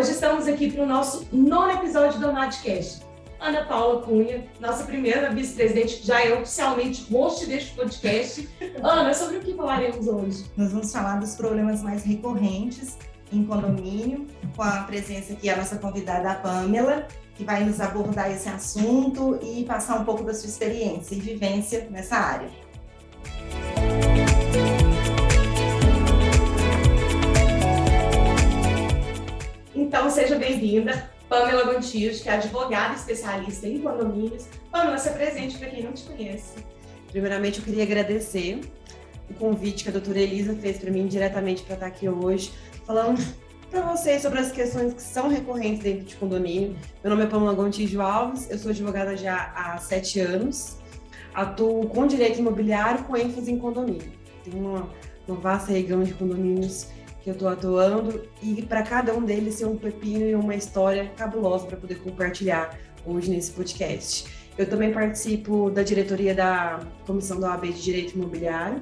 Hoje estamos aqui para o nosso 9º episódio do Madcast. Ana Paula Cunha, nossa primeira vice-presidente, já é oficialmente host deste podcast. Ana, sobre o que falaremos hoje? Nós vamos falar dos problemas mais recorrentes em condomínio, com a presença aqui da nossa convidada, a Pamela, que vai nos abordar esse assunto e passar um pouco da sua experiência e vivência nessa área. Então, seja bem-vinda, Pamela Gontijo, que é advogada especialista em condomínios. Pamela, se apresente para quem não te conhece. Primeiramente, eu queria agradecer o convite que a doutora Elisa fez para mim diretamente para estar aqui hoje, falando para vocês sobre as questões que são recorrentes dentro de condomínio. Meu nome é Pamela Gontijo Alves, eu sou advogada já há 7 anos, atuo com direito imobiliário com ênfase em condomínio. Tenho uma vasta gama de condomínios que eu estou atuando e para cada um deles ser um pepino e uma história cabulosa para poder compartilhar hoje nesse podcast. Eu também participo da diretoria da Comissão da OAB de Direito Imobiliário,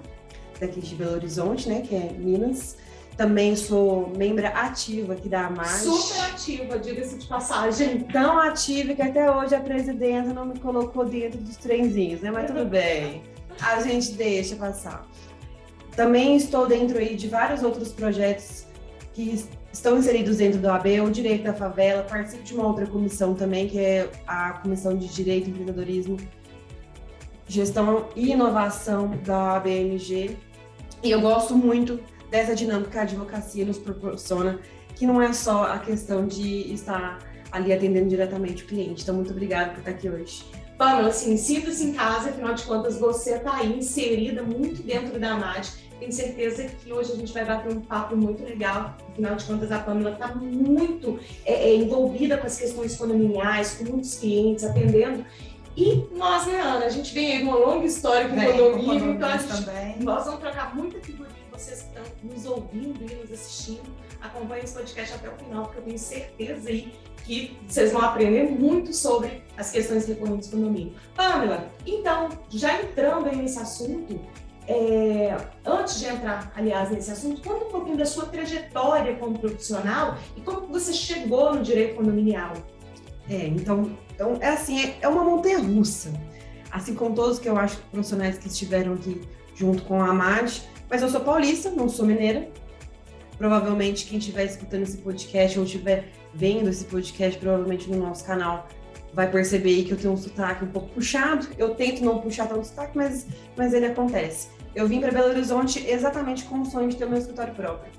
daqui de Belo Horizonte, né, que é Minas. Também sou membro ativa aqui da AMAD. Super ativa, diga-se de passagem. Tão ativa que até hoje a presidenta não me colocou dentro dos trenzinhos, né, mas tudo bem, a gente deixa passar. Também estou dentro aí de vários outros projetos que estão inseridos dentro da OAB, o Direito da Favela, participo de uma outra comissão também, que é a Comissão de Direito, Empreendedorismo, Gestão e Inovação da OAB-MG. E eu gosto muito dessa dinâmica que a advocacia nos proporciona, que não é só a questão de estar ali atendendo diretamente o cliente. Então, muito obrigada por estar aqui hoje. Pamela, assim, sinta-se em casa, afinal de contas, você está aí inserida muito dentro da AMAD. Tenho certeza que hoje a gente vai bater um papo muito legal. Afinal de contas, a Pamela está muito envolvida com as questões condominiais, com muitos clientes, atendendo. E nós, né, Ana? A gente vem aí com uma longa história com condomínio, então nós vamos trocar muita figurinha. Vocês que estão nos ouvindo e nos assistindo, acompanhem esse podcast até o final, porque eu tenho certeza aí que vocês vão aprender muito sobre as questões recorrentes do condomínio. Pamela, então, já entrando aí nesse assunto, antes de entrar, aliás, nesse assunto, conta um pouquinho da sua trajetória como profissional e como você chegou no direito condominial. Então é assim, é uma montanha-russa, assim como todos que eu acho profissionais que estiveram aqui junto com a AMAD, mas eu sou paulista, não sou mineira. Provavelmente quem estiver escutando esse podcast ou estiver vendo esse podcast, provavelmente no nosso canal, vai perceber que eu tenho um sotaque um pouco puxado. Eu tento não puxar tanto sotaque, mas ele acontece. Eu vim para Belo Horizonte exatamente com o sonho de ter o meu escritório próprio.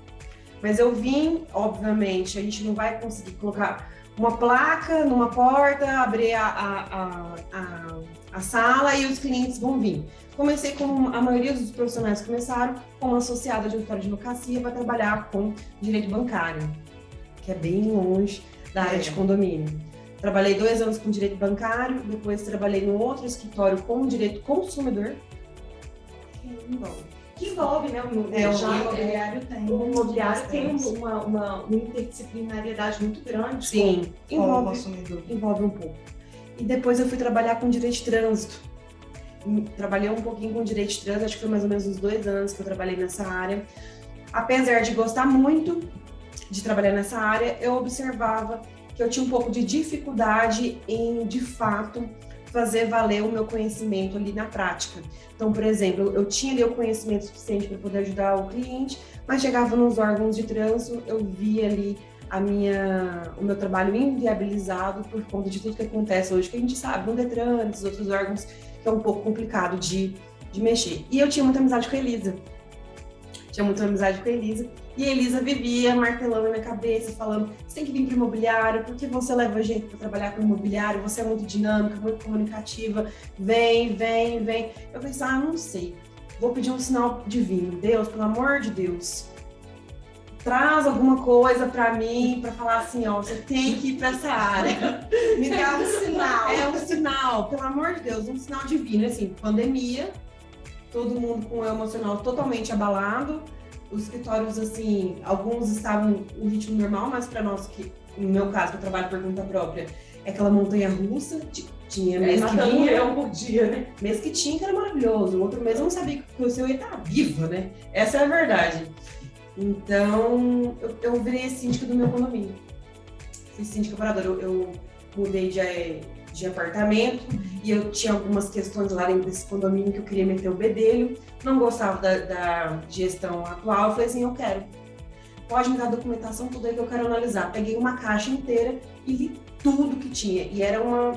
Mas eu vim, obviamente, a gente não vai conseguir colocar uma placa numa porta, abrir a sala e os clientes vão vir. Comecei como a maioria dos profissionais começaram, como associada de um escritório de advocacia para trabalhar com direito bancário, que é bem longe da área de condomínio. Trabalhei 2 anos com direito bancário, depois trabalhei num outro escritório com direito consumidor. Que envolve, né? O imobiliário tem. O imobiliário tem uma interdisciplinariedade muito grande. Sim, envolve um pouco. E depois eu fui trabalhar com direito de trânsito. Trabalhei um pouquinho com direito de trânsito, acho que foi mais ou menos uns 2 anos que eu trabalhei nessa área. Apesar de gostar muito de trabalhar nessa área, eu observava que eu tinha um pouco de dificuldade em, de fato, fazer valer o meu conhecimento ali na prática. Então, por exemplo, eu tinha ali o conhecimento suficiente para poder ajudar o cliente, mas chegava nos órgãos de trânsito, eu via ali o meu trabalho inviabilizado por conta de tudo que acontece hoje, que a gente sabe, no Detran, nos outros órgãos, que é um pouco complicado de mexer. E eu tinha muita amizade com a Elisa. E a Elisa vivia martelando na minha cabeça, falando: você tem que vir para o imobiliário, porque você leva jeito para trabalhar com imobiliário, você é muito dinâmica, muito comunicativa, vem. Eu pensei, não sei, vou pedir um sinal divino. Deus, pelo amor de Deus, traz alguma coisa para mim, para falar assim, você tem que ir para essa área. Me dá um sinal. Um sinal, pelo amor de Deus, um sinal divino. Assim, pandemia, todo mundo com o emocional totalmente abalado, os escritórios, assim, alguns estavam no ritmo normal, mas para nós, que no meu caso, que eu trabalho por conta própria, é aquela montanha-russa, tinha mês que vinha, por dia, né? Mês que tinha, que era maravilhoso, o outro mês eu não sabia que o seu ia estar viva, né? Essa é a verdade. Então, eu virei a síndica do meu condomínio. fui síndica moradora, eu mudei de apartamento e eu tinha algumas questões lá dentro desse condomínio que eu queria meter o bedelho, não gostava da gestão atual, eu falei assim, eu quero. Pode me dar a documentação, tudo aí que eu quero analisar. Peguei uma caixa inteira e vi tudo que tinha. E era uma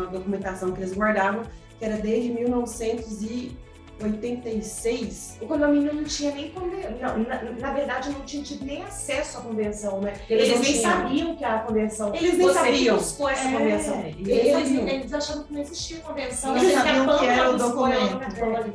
documentação que eles guardavam, que era desde 1986. O condomínio não tinha nem convenção, na verdade não tinha tido nem acesso à convenção, né? Eles nem sabiam que a convenção. Eles nem sabiam. Você buscou essa convenção. Eles achavam que não existia convenção. Eles sabiam que era o documento.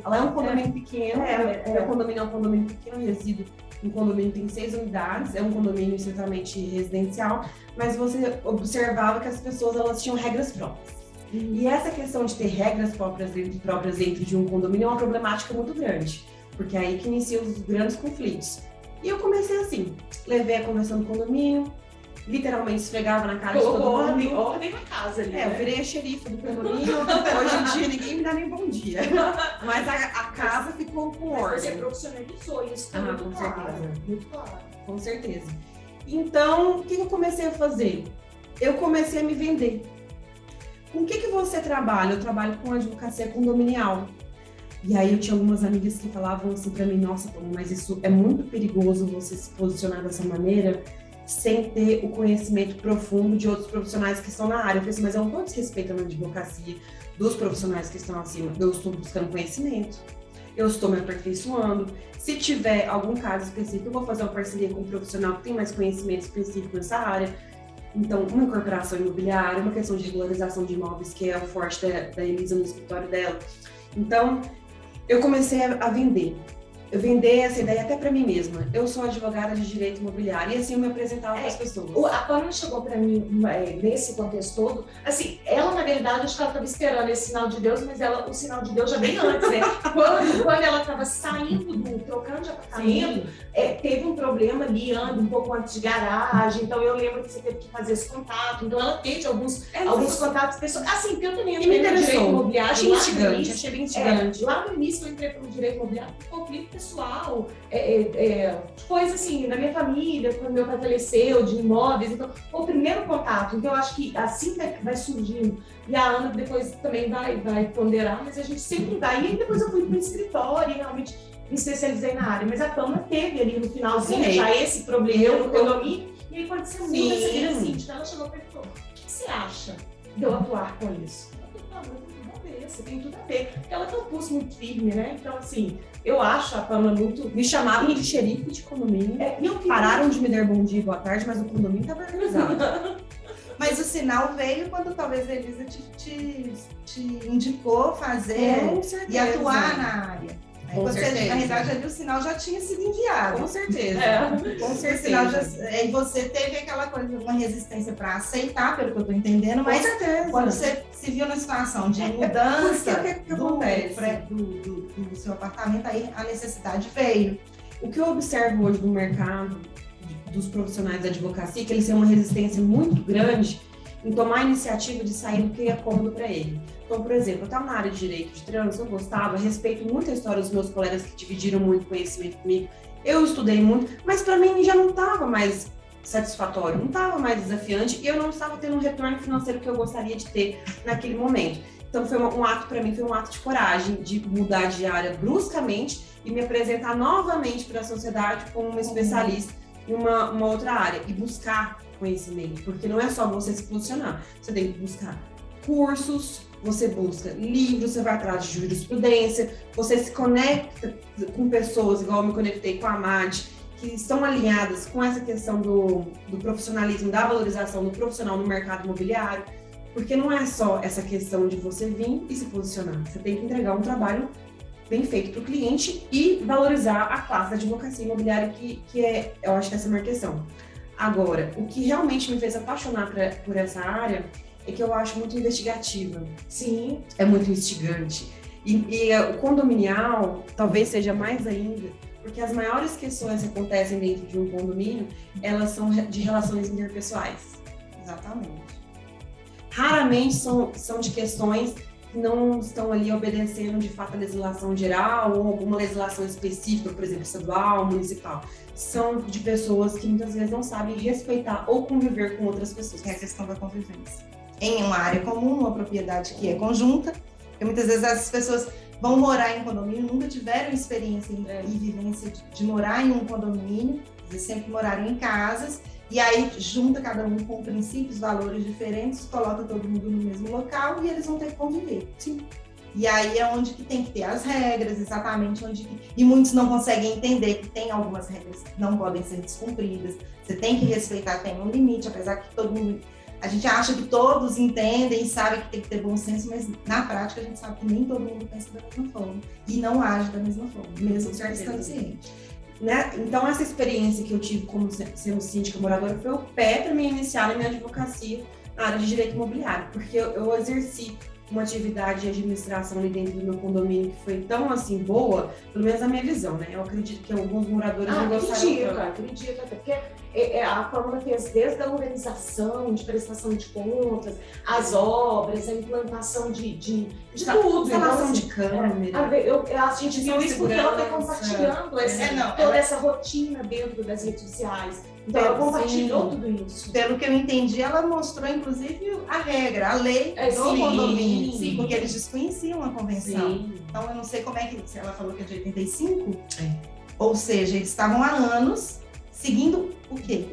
Ela é um condomínio pequeno, o condomínio é um condomínio pequeno, resido. Um condomínio tem 6 unidades, é um condomínio estritamente residencial, mas você observava que as pessoas elas tinham regras próprias. E essa questão de ter regras próprias dentro de um condomínio é uma problemática muito grande, porque é aí que iniciam os grandes conflitos. E eu comecei assim, levei a convenção do condomínio, literalmente esfregava na cara de todo mundo. Ordem na casa ali. Eu virei a xerife do condomínio. Hoje em dia ninguém me dá nem bom dia. Mas a casa ficou com ordem. Você profissionalizou isso. Com certeza. Muito claro. Com certeza. Então, o que eu comecei a fazer? Eu comecei a me vender. Com o que você trabalha? Eu trabalho com advocacia condominial. E aí eu tinha algumas amigas que falavam assim pra mim, nossa, mas isso é muito perigoso você se posicionar dessa maneira sem ter o conhecimento profundo de outros profissionais que estão na área. Eu falei assim, mas eu não estou desrespeitando a advocacia dos profissionais que estão acima. Eu estou buscando conhecimento, eu estou me aperfeiçoando. Se tiver algum caso específico, eu vou fazer uma parceria com um profissional que tem mais conhecimento específico nessa área. Então, uma incorporação imobiliária, uma questão de regularização de imóveis, que é o forte da Elisa no escritório dela. Então, eu comecei a vender. Eu vendei essa ideia até para mim mesma. Eu sou advogada de direito imobiliário e assim eu me apresentava para as pessoas. A Pamela chegou para mim nesse contexto todo. Assim, ela na verdade acho que ela estava esperando esse sinal de Deus, mas o sinal de Deus já bem antes, né? Quando ela estava saindo trocando de apartamento, teve um problema ali, um pouco antes de garagem. Então eu lembro que você teve que fazer esse contato. Então ela teve alguns contatos pessoais. Assim, porque eu também entrei no direito imobiliário. Achei bem instigante. Lá no início eu entrei no direito imobiliário por conflito pessoal, coisa assim, da minha família, quando meu pai faleceu, de imóveis, então, o primeiro contato, então eu acho que assim vai surgindo, e a Ana depois também vai ponderar, mas a gente sempre vai, e aí depois eu fui para o escritório e realmente me especializei na área, mas a Pamela teve ali no finalzinho já esse problema no condomínio, e aí quando você muda essa vida síndica, ela chegou para mim e falou, o que você acha de eu atuar com isso? Você tem tudo a ver, porque ela tem um pulso muito firme, né? Então, assim, eu acho a Pamela muito... Me chamaram de xerife de condomínio, pararam de me dar bom dia e boa tarde, mas o condomínio estava organizado. Mas o sinal veio quando talvez a Elisa te indicou fazer e atuar na área. Aí você, na realidade, ali o sinal já tinha sido enviado. Com certeza. Com certeza. E você teve aquela coisa, uma resistência para aceitar, pelo que eu estou entendendo, mas quando você se viu na situação de mudança do seu apartamento, aí a necessidade veio. O que eu observo hoje no mercado dos profissionais da advocacia é que eles têm uma resistência muito grande em tomar a iniciativa de sair do que é cômodo para ele. Então, por exemplo, eu estava na área de direito de trânsito, eu gostava, respeito muito a história dos meus colegas que dividiram muito conhecimento comigo, eu estudei muito, mas para mim já não estava mais satisfatório, não estava mais desafiante e eu não estava tendo um retorno financeiro que eu gostaria de ter naquele momento. Então, foi um ato, para mim, foi um ato de coragem, de mudar de área bruscamente e me apresentar novamente para a sociedade como uma especialista em uma outra área e buscar conhecimento, porque não é só você se posicionar, você tem que buscar cursos, você busca livros, você vai atrás de jurisprudência, você se conecta com pessoas, igual eu me conectei com a Amad, que estão alinhadas com essa questão do profissionalismo, da valorização do profissional no mercado imobiliário, porque não é só essa questão de você vir e se posicionar, você tem que entregar um trabalho bem feito para o cliente e valorizar a classe da advocacia imobiliária, que é, eu acho que essa é a minha questão. Agora, o que realmente me fez apaixonar por essa área é que eu acho muito investigativa. Sim. É muito instigante. E o condominial talvez seja mais ainda, porque as maiores questões que acontecem dentro de um condomínio, elas são de relações interpessoais. Exatamente. Raramente são de questões não estão ali obedecendo de fato a legislação geral ou alguma legislação específica, por exemplo, estadual, municipal. São de pessoas que muitas vezes não sabem respeitar ou conviver com outras pessoas. É a questão da convivência. Em uma área comum, uma propriedade que é conjunta, porque muitas vezes as pessoas vão morar em condomínio, nunca tiveram experiência e vivência de morar em um condomínio, eles sempre moraram em casas, e aí junta cada um com princípios, valores diferentes, coloca todo mundo no mesmo local e eles vão ter que conviver. Sim. E aí é onde que tem que ter as regras, exatamente onde que... E muitos não conseguem entender que tem algumas regras que não podem ser descumpridas, você tem que respeitar, tem um limite, apesar que todo mundo... A gente acha que todos entendem e sabem que tem que ter bom senso, mas na prática a gente sabe que nem todo mundo pensa da mesma forma e não age da mesma forma, mesmo já estando ciente. Né? Então, essa experiência que eu tive como sendo síndica moradora foi o pé para mim iniciar na minha advocacia na área de direito imobiliário, porque eu exerci uma atividade de administração ali dentro do meu condomínio que foi tão assim boa, pelo menos na minha visão, né? Eu acredito que alguns moradores não gostaram. Acredito, até porque a Pâmela fez desde a organização, de prestação de contas, as obras, a implantação de tudo. Instalação de câmera. A gente viu isso porque ela foi compartilhando toda essa rotina dentro das redes sociais. Então, ela compartilhou tudo isso. Pelo que eu entendi, ela mostrou, inclusive, a regra, a lei do condomínio. Sim, porque eles desconheciam a convenção. Sim. Então, eu não sei como é que... Se ela falou que é de 85? Ou seja, eles estavam há anos seguindo o quê?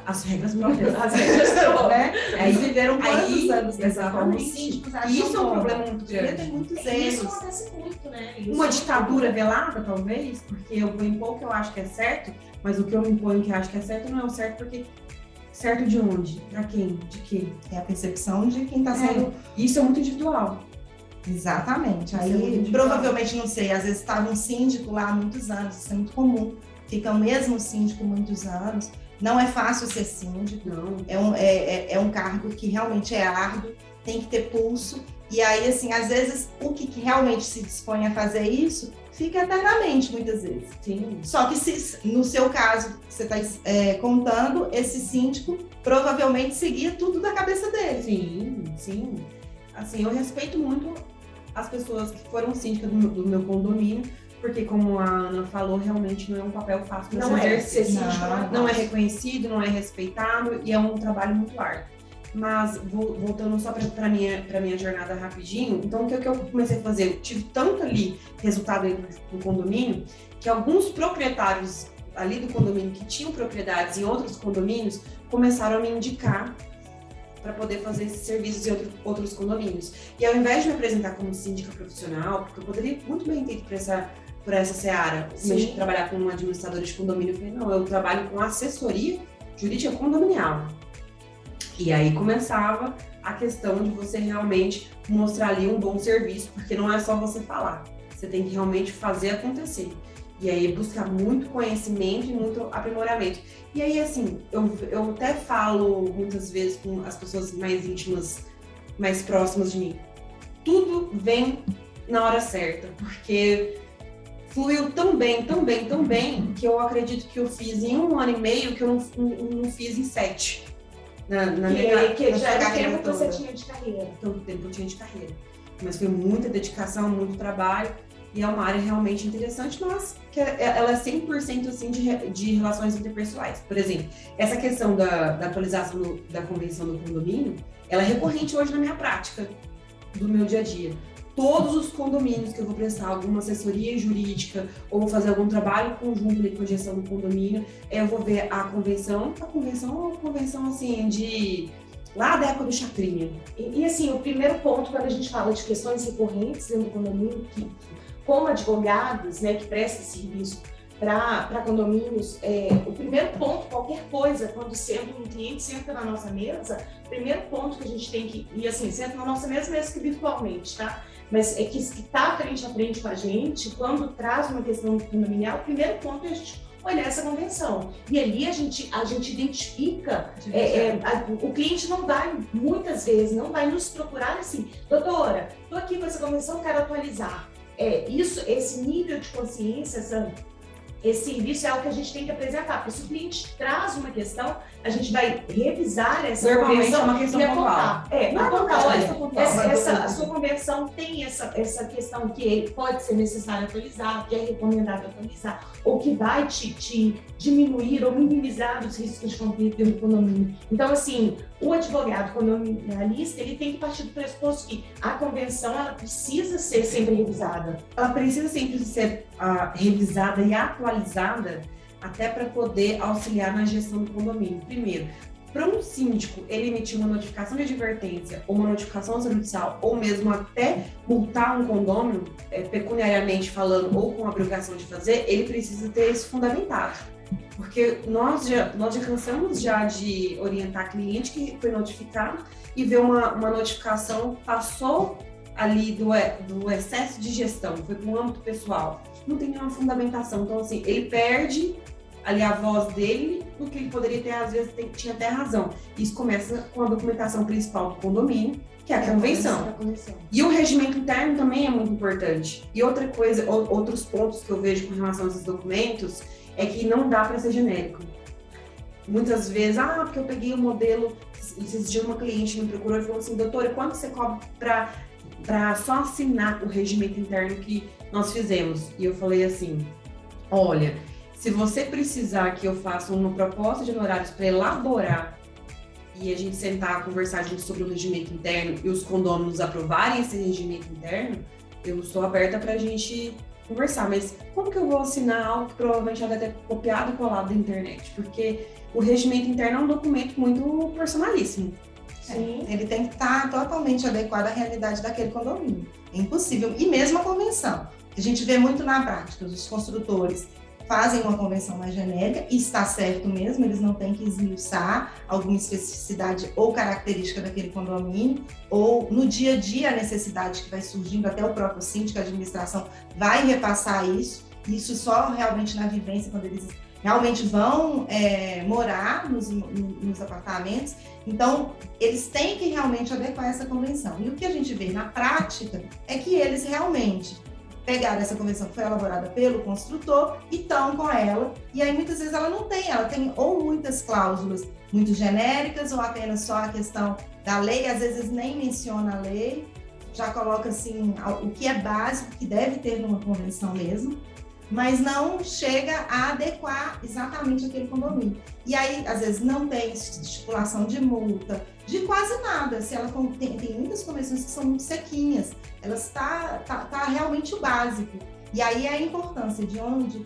As regras próprias. As regras próprias, né? Eles viveram quantos anos? Exatamente. Isso é um problema muito grande. Tem muitos erros. Isso acontece muito, né? Uma ditadura velada, talvez, porque eu vou impor o que eu acho que é certo, mas o que eu me imponho que acho que é certo não é o certo, porque certo de onde? Pra quem? De quê? É a percepção de quem está sendo... Isso é muito individual. Exatamente. Aí, provavelmente, não sei, às vezes estava um síndico lá há muitos anos, isso é muito comum. Fica o mesmo síndico muitos anos. Não é fácil ser síndico. Não. É um cargo que realmente é árduo, tem que ter pulso. E aí, assim, às vezes, o que realmente se dispõe a fazer isso, fica eternamente, muitas vezes. Sim. Só que no seu caso, que você está contando, esse síndico provavelmente seguia tudo da cabeça dele. Sim, sim. Assim, eu respeito muito as pessoas que foram síndicas do meu condomínio, porque, como a Ana falou, realmente não é um papel fácil para se exercer. Não é reconhecido, não é respeitado e é um trabalho muito árduo. Mas, voltando só para minha jornada rapidinho, então o que eu comecei a fazer? Eu tive tanto ali resultado aí no condomínio, que alguns proprietários ali do condomínio que tinham propriedades em outros condomínios começaram a me indicar para poder fazer esses serviços em outros condomínios. E ao invés de me apresentar como síndica profissional, porque eu poderia muito bem ter ido por essa seara, de trabalhar como administradora de condomínio, eu falei, não, eu trabalho com assessoria jurídica condominial. E aí começava a questão de você realmente mostrar ali um bom serviço, porque não é só você falar, você tem que realmente fazer acontecer. E aí buscar muito conhecimento e muito aprimoramento. E aí, assim, eu até falo muitas vezes com as pessoas mais íntimas, mais próximas de mim. Tudo vem na hora certa, porque fluiu tão bem, que eu acredito que eu fiz em 1 ano e meio que eu não fiz em 7. Que já era o tempo que você tinha de carreira. Tanto tempo eu tinha de carreira. Mas foi muita dedicação, muito trabalho. E é uma área realmente interessante, mas que ela é 100% assim de relações interpessoais. Por exemplo, essa questão da atualização da convenção do condomínio, ela é recorrente hoje na minha prática, do meu dia a dia. Todos os condomínios que eu vou prestar alguma assessoria jurídica ou vou fazer algum trabalho conjunto com a gestão do condomínio, eu vou ver a convenção é uma convenção assim de... lá da época do Chacrinha. E assim, o primeiro ponto, quando a gente fala de questões recorrentes dentro do condomínio, que como advogados, né, que prestam serviço para condomínios, o primeiro ponto, qualquer coisa, quando um cliente senta na nossa mesa, o primeiro ponto que a gente tem que, e assim, senta na nossa mesa mesmo que virtualmente, tá? Mas é que está frente a frente com a gente, quando traz uma questão condominial, o primeiro ponto é a gente olhar essa convenção. E ali a gente identifica, o cliente não vai, muitas vezes, não vai nos procurar assim, doutora, estou aqui com essa convenção, quero atualizar. Esse nível de consciência, esse serviço é algo que a gente tem que apresentar, porque se o cliente traz uma questão, a gente vai revisar essa Normalmente convenção é uma questão e pontual. apontar. Normalmente Olha, é uma questão pontual. a sua convenção tem essa questão que pode ser necessário atualizar, que é recomendado atualizar, ou que vai te diminuir ou minimizar os riscos de conflito dentro do condomínio. Então, assim, o advogado condominialista, ele tem que partir do pressuposto que a convenção, ela precisa ser sempre revisada. Ela precisa sempre ser revisada e atualizada até para poder auxiliar na gestão do condomínio. Primeiro, para um síndico, ele emitir uma notificação de advertência ou uma notificação judicial, ou mesmo até multar um condomínio, pecuniariamente falando, ou com a obrigação de fazer, ele precisa ter isso fundamentado. Porque nós já cansamos de orientar cliente que foi notificado e ver uma notificação, passou ali do excesso de gestão, foi para um âmbito pessoal, não tem nenhuma fundamentação. Então, assim, ele perde ali a voz dele do que ele poderia ter, às vezes, tinha até razão. Isso começa com a documentação principal do condomínio, que é a convenção. E o regimento interno também é muito importante. E outra coisa, outros pontos que eu vejo com relação a esses documentos, é que não dá para ser genérico. Muitas vezes, porque eu peguei o modelo, esses dias uma cliente me procurou e falou assim, doutora, quanto você cobra para só assinar o regimento interno que nós fizemos? E eu falei assim, olha, se você precisar que eu faça uma proposta de honorários para elaborar e a gente sentar, conversar sobre o regimento interno e os condôminos aprovarem esse regimento interno, eu estou aberta para a gente conversar, mas como que eu vou assinar algo que provavelmente já deve ter copiado e colado da internet? Porque o regimento interno é um documento muito personalíssimo. Sim. Ele tem que estar totalmente adequado à realidade daquele condomínio. É impossível. E mesmo a convenção. A gente vê muito na prática, os construtores fazem uma convenção mais genérica, e está certo mesmo, eles não têm que esmiuçar alguma especificidade ou característica daquele condomínio, ou no dia a dia a necessidade que vai surgindo, até o próprio síndico, a administração vai repassar isso só realmente na vivência, quando eles realmente vão morar nos apartamentos. Então, eles têm que realmente adequar essa convenção. E o que a gente vê na prática é que eles realmente pegaram essa convenção que foi elaborada pelo construtor e estão com ela, e aí muitas vezes ela tem ou muitas cláusulas muito genéricas, ou apenas só a questão da lei, às vezes nem menciona a lei, já coloca assim o que é básico, que deve ter numa convenção mesmo, mas não chega a adequar exatamente aquele condomínio. E aí, às vezes, não tem estipulação de multa, de quase nada. Se ela tem muitas convenções que são muito sequinhas, elas tá realmente o básico. E aí a importância de onde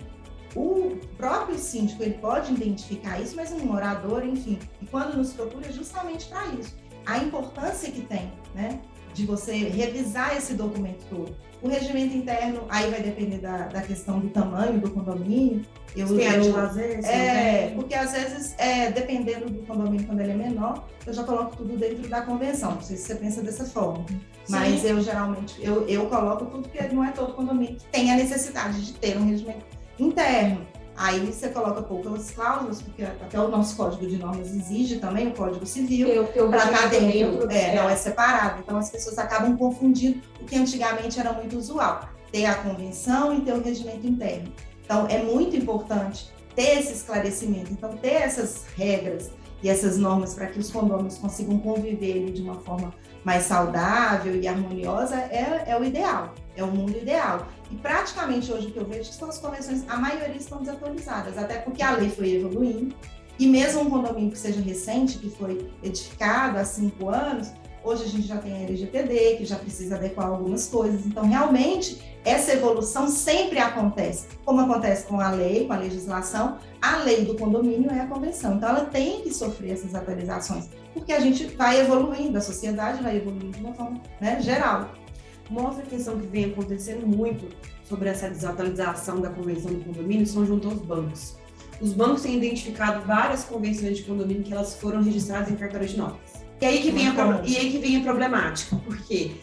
o próprio síndico ele pode identificar isso, mas um morador, enfim, e quando nos procura é justamente para isso. A importância que tem, né, de você revisar esse documento todo. O regimento interno, aí vai depender da questão do tamanho do condomínio. Tem área de lazer? Porque às vezes, dependendo do condomínio, quando ele é menor, eu já coloco tudo dentro da convenção. Não sei se você pensa dessa forma. Sim. Mas eu geralmente, eu coloco tudo, porque não é todo condomínio que tem a necessidade de ter um regimento interno. Aí você coloca poucas cláusulas, porque até o nosso Código de Normas exige também, o Código Civil, para estar dentro, não é separado. Então as pessoas acabam confundindo o que antigamente era muito usual, ter a convenção e ter o regimento interno. Então é muito importante ter esse esclarecimento, então ter essas regras e essas normas para que os condôminos consigam conviver de uma forma mais saudável e harmoniosa é o ideal, é o mundo ideal. E praticamente hoje o que eu vejo são as convenções, a maioria estão desatualizadas, até porque a lei foi evoluindo, e mesmo um condomínio que seja recente, que foi edificado há 5 anos, hoje a gente já tem a LGPD, que já precisa adequar algumas coisas. Então, realmente, essa evolução sempre acontece, como acontece com a lei, com a legislação. A lei do condomínio é a convenção, então ela tem que sofrer essas atualizações, porque a gente vai evoluindo, a sociedade vai evoluindo de uma forma, né, geral. Uma outra questão que vem acontecendo muito sobre essa desatualização da convenção do condomínio são junto aos bancos. Os bancos têm identificado várias convenções de condomínio que elas foram registradas em cartório de notas. E aí que vem a problemática, porque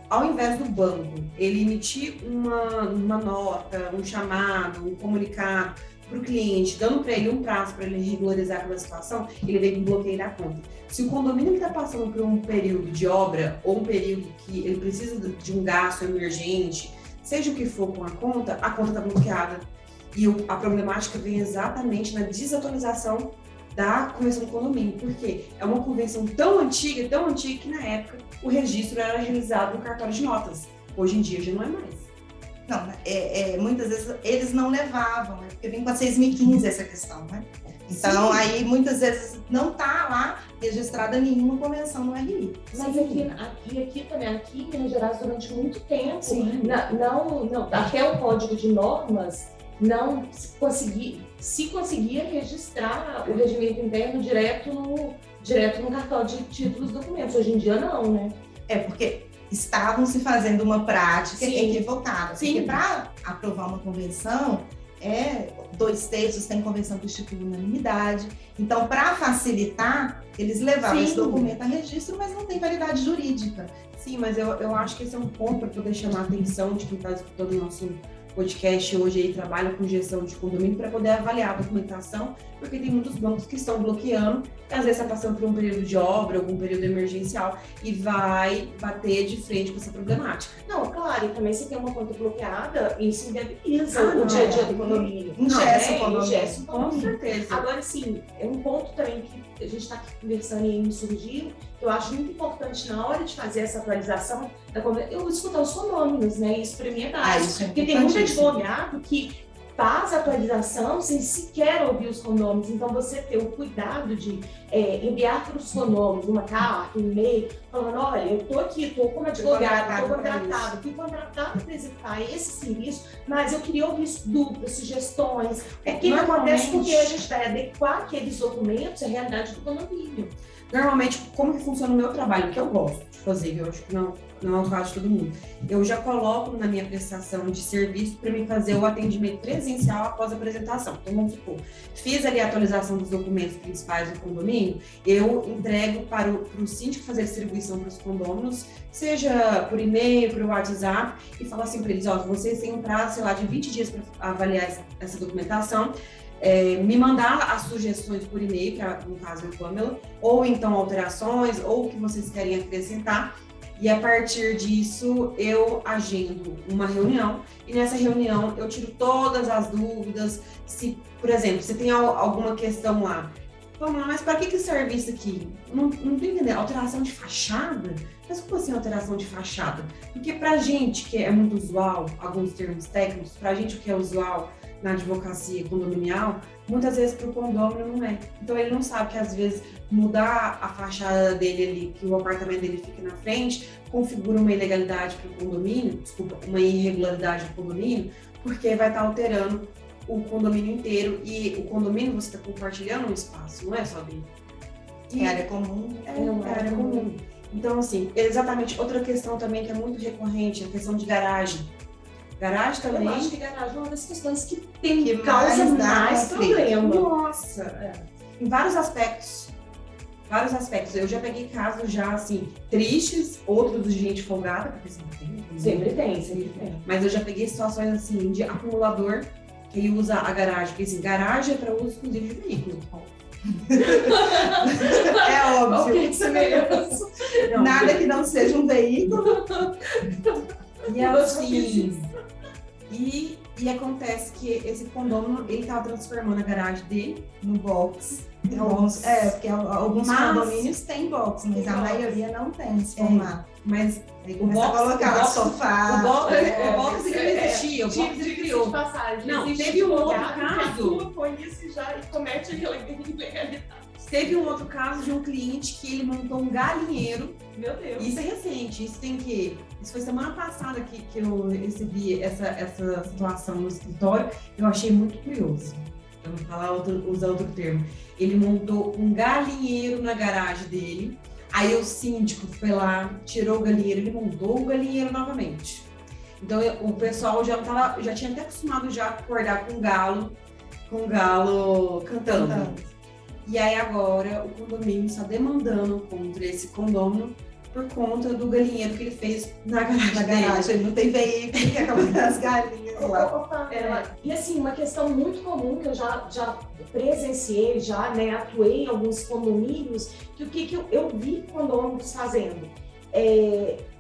ao invés do banco ele emitir uma nota, um chamado, um comunicado para o cliente, dando para ele um prazo para ele regularizar aquela situação, ele vem com bloqueio da conta. Se o condomínio está passando por um período de obra ou um período que ele precisa de um gasto emergente, seja o que for com a conta está bloqueada. E a problemática vem exatamente na desatualização da convenção do condomínio, porque é uma convenção tão antiga que na época o registro era realizado no cartório de notas. Hoje em dia já não é mais. Não, muitas vezes eles não levavam, né? Porque vem com a 6.015 essa questão, né? Então, Sim. aí muitas vezes não está lá registrada nenhuma convenção no RI. Mas aqui também, aqui em Minas Gerais, durante muito tempo, Sim. não, até o Código de Normas não se conseguia registrar o regimento interno direto no cartório de títulos e documentos. Hoje em dia não, né? Porque estavam se fazendo uma prática equivocada. Sim. Porque para aprovar uma convenção, 2/3 tem convenção que estipula unanimidade. Então, para facilitar, eles levavam esse documento a registro, mas não tem validade jurídica. Sim, mas eu acho que esse é um ponto para poder chamar a atenção de quem está escutando o nosso podcast hoje aí, trabalha com gestão de condomínio, para poder avaliar a documentação, porque tem muitos bancos que estão bloqueando, e às vezes está passando por um período de obra, algum período emergencial, e vai bater de frente com essa problemática. Não, claro, e também se tem uma conta bloqueada, isso inviabiliza o dia a dia do condomínio. Ingessa o condomínio. Com certeza. Agora, assim, é um ponto também que a gente está aqui conversando e me surgiu, que eu acho muito importante na hora de fazer essa atualização da convenção, eu escutar os condôminos, né? Isso para mim é básico. Porque tem muito advogado que faz a atualização sem sequer ouvir os condôminos. Então, você ter o cuidado de enviar para os condôminos uma carta, um e-mail, falando, olha, eu estou aqui, estou como advogado, fui contratado para executar esse serviço, mas eu queria ouvir dúvidas, sugestões. O que acontece porque a gente vai adequar aqueles documentos à realidade do condomínio. Normalmente, como que funciona o meu trabalho, que eu gosto de fazer, eu acho que não é o caso de todo mundo. Eu já coloco na minha prestação de serviço para mim fazer o atendimento presencial após a apresentação. Então, vamos supor, fiz ali a atualização dos documentos principais do condomínio, eu entrego para o síndico fazer a distribuição para os condôminos, seja por e-mail, por WhatsApp, e falo assim para eles, ó, vocês têm um prazo, sei lá, de 20 dias para avaliar essa documentação, me mandar as sugestões por e-mail, que no caso é a Pamela, ou então alterações, ou o que vocês querem acrescentar, e a partir disso eu agendo uma reunião, e nessa reunião eu tiro todas as dúvidas, se, por exemplo, se tem alguma questão lá, vamos lá, mas para que serve isso aqui? Não tô entendendo, alteração de fachada? Mas como assim alteração de fachada? Porque pra gente que é muito usual, alguns termos técnicos, pra gente o que é usual na advocacia condominial, muitas vezes para o condômino não é. Então ele não sabe que às vezes mudar a fachada dele ali, que o apartamento dele fica na frente, configura uma ilegalidade para o condomínio, desculpa, uma irregularidade do condomínio, porque vai estar alterando o condomínio inteiro, e o condomínio você está compartilhando um espaço, não é só dele. É área comum. É área comum. Então, assim, exatamente, outra questão também que é muito recorrente, a questão de garagem. Garagem também. Eu acho que garagem é uma das questões que causa mais problema. Nossa, em vários aspectos. Vários aspectos. Eu já peguei casos já, assim, tristes, outros de gente folgada, porque sempre tem. Mas eu já peguei situações, assim, de acumulador que usa a garagem. Porque, assim, garagem é para uso exclusivo de veículo. É óbvio. Nada que não seja um veículo. E assim, e acontece que esse condômino, ele tava transformando a garagem dele no box. Porque alguns condomínios têm box, mas a maioria não tem esse formato. Mas aí o box, colocar lá sofá. O box ele não existia, o box ele criou. Não, teve um outro caso. Põe isso já e comete ilegalidade. Teve um outro caso de um cliente que ele montou um galinheiro. Meu Deus. Isso é recente, isso foi semana passada que eu recebi essa situação no escritório. Eu achei muito curioso. Eu vou usar outro termo. Ele montou um galinheiro na garagem dele. Aí o síndico foi lá, tirou o galinheiro, ele montou o galinheiro novamente. Então o pessoal já tinha até acostumado já a acordar com o galo cantando. E aí agora o condomínio está demandando contra esse condômino por conta do galinheiro que ele fez na garagem. Ele não tem veículo, que acaba das galinhas lá. E assim, uma questão muito comum que eu já presenciei, atuei em alguns condomínios, que o que eu vi condôminos fazendo?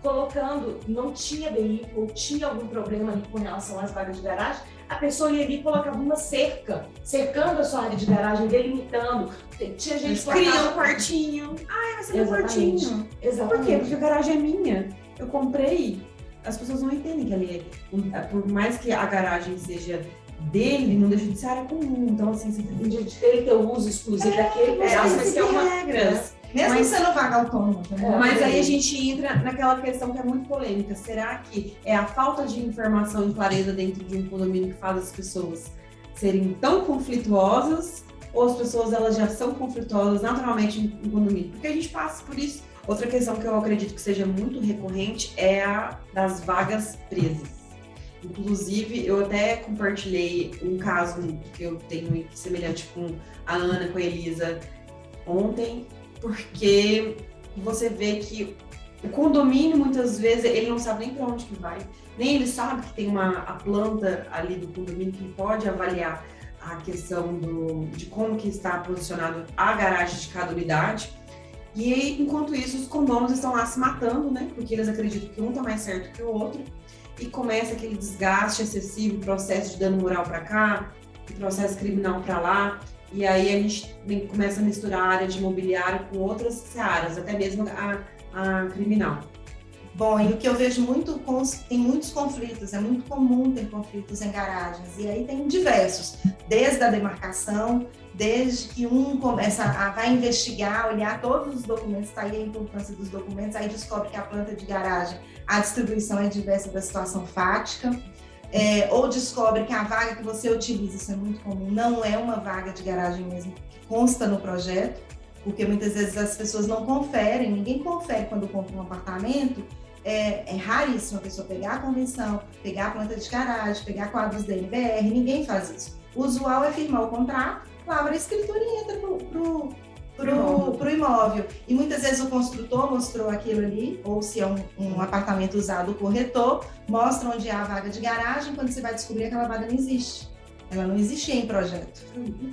Colocando, não tinha veículo, tinha algum problema com relação às vagas de garagem, a pessoa ia ali e colocava uma cerca, cercando a sua área de garagem, delimitando. Tinha gente que cria um quartinho. Ah, vai ser meu quartinho. Exatamente. Por quê? Porque a garagem é minha. Eu comprei. As pessoas não entendem que ali é, por mais que a garagem seja dele, não deixa de ser área comum. Então, assim, você tem de ele ter o uso exclusivo daquele pedaço, mas tem uma regras. Mesmo sendo vaga autônoma. Mas aí a gente entra naquela questão que é muito polêmica. Será que é a falta de informação e clareza dentro de um condomínio que faz as pessoas serem tão conflituosas, ou as pessoas elas já são conflituosas naturalmente em condomínio? Porque a gente passa por isso. Outra questão que eu acredito que seja muito recorrente é a das vagas presas. Inclusive, eu até compartilhei um caso que eu tenho semelhante com a Ana, com a Elisa, ontem, porque você vê que o condomínio, muitas vezes, ele não sabe nem para onde que vai, nem ele sabe que tem a planta ali do condomínio que pode avaliar a questão de como que está posicionado a garagem de cada unidade. E aí, enquanto isso, os condôminos estão lá se matando, né? Porque eles acreditam que um está mais certo que o outro. E começa aquele desgaste excessivo, processo de dano moral para cá, processo criminal para lá. E aí a gente começa a misturar a área de imobiliário com outras áreas, até mesmo a criminal. Bom, e o que eu vejo muito, tem muitos conflitos, é muito comum ter conflitos em garagens, e aí tem diversos, desde a demarcação, desde que um vai investigar, olhar todos os documentos, está aí a importância dos documentos, aí descobre que a planta de garagem, a distribuição é diversa da situação fática, ou descobre que a vaga que você utiliza, isso é muito comum, não é uma vaga de garagem mesmo, que consta no projeto, porque muitas vezes as pessoas não conferem, ninguém confere quando compra um apartamento. É raríssimo a pessoa pegar a convenção, pegar a planta de garagem, pegar quadros da NBR, ninguém faz isso. O usual é firmar o contrato, lavra a escritura e entra pro imóvel. E muitas vezes o construtor mostrou aquilo ali, ou se é um apartamento usado, o corretor mostra onde é a vaga de garagem, quando você vai descobrir aquela vaga não existe. Ela não existia em projeto.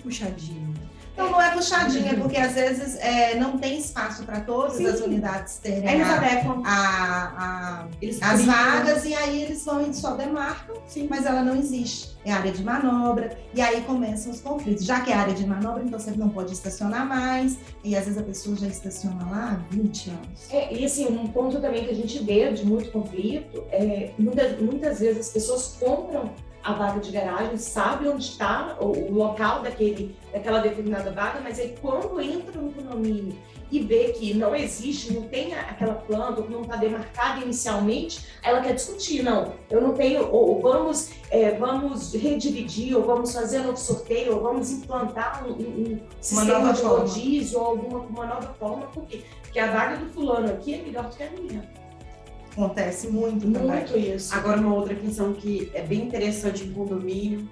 Puxadinho. Então não é puxadinha, porque às vezes não tem espaço para todas as unidades terem eles adequam as vagas, e aí eles vão e só demarcam, mas ela não existe. É área de manobra, e aí começam os conflitos. Já que é área de manobra, então você não pode estacionar mais, e às vezes a pessoa já estaciona lá há 20 anos. E assim, um ponto também que a gente vê de muito conflito, muitas vezes as pessoas compram a vaga de garagem, sabe onde está o local daquela determinada vaga, mas aí quando entra no condomínio e vê que não existe, não tem aquela planta, ou não está demarcada inicialmente, ela quer discutir, não, eu não tenho, ou vamos redividir, ou vamos fazer outro sorteio, ou vamos implantar um sistema de rodízio, ou uma nova forma, por quê? Porque a vaga do fulano aqui é melhor do que a minha. Acontece muito também. Isso. Agora, uma outra questão que é bem interessante em condomínio,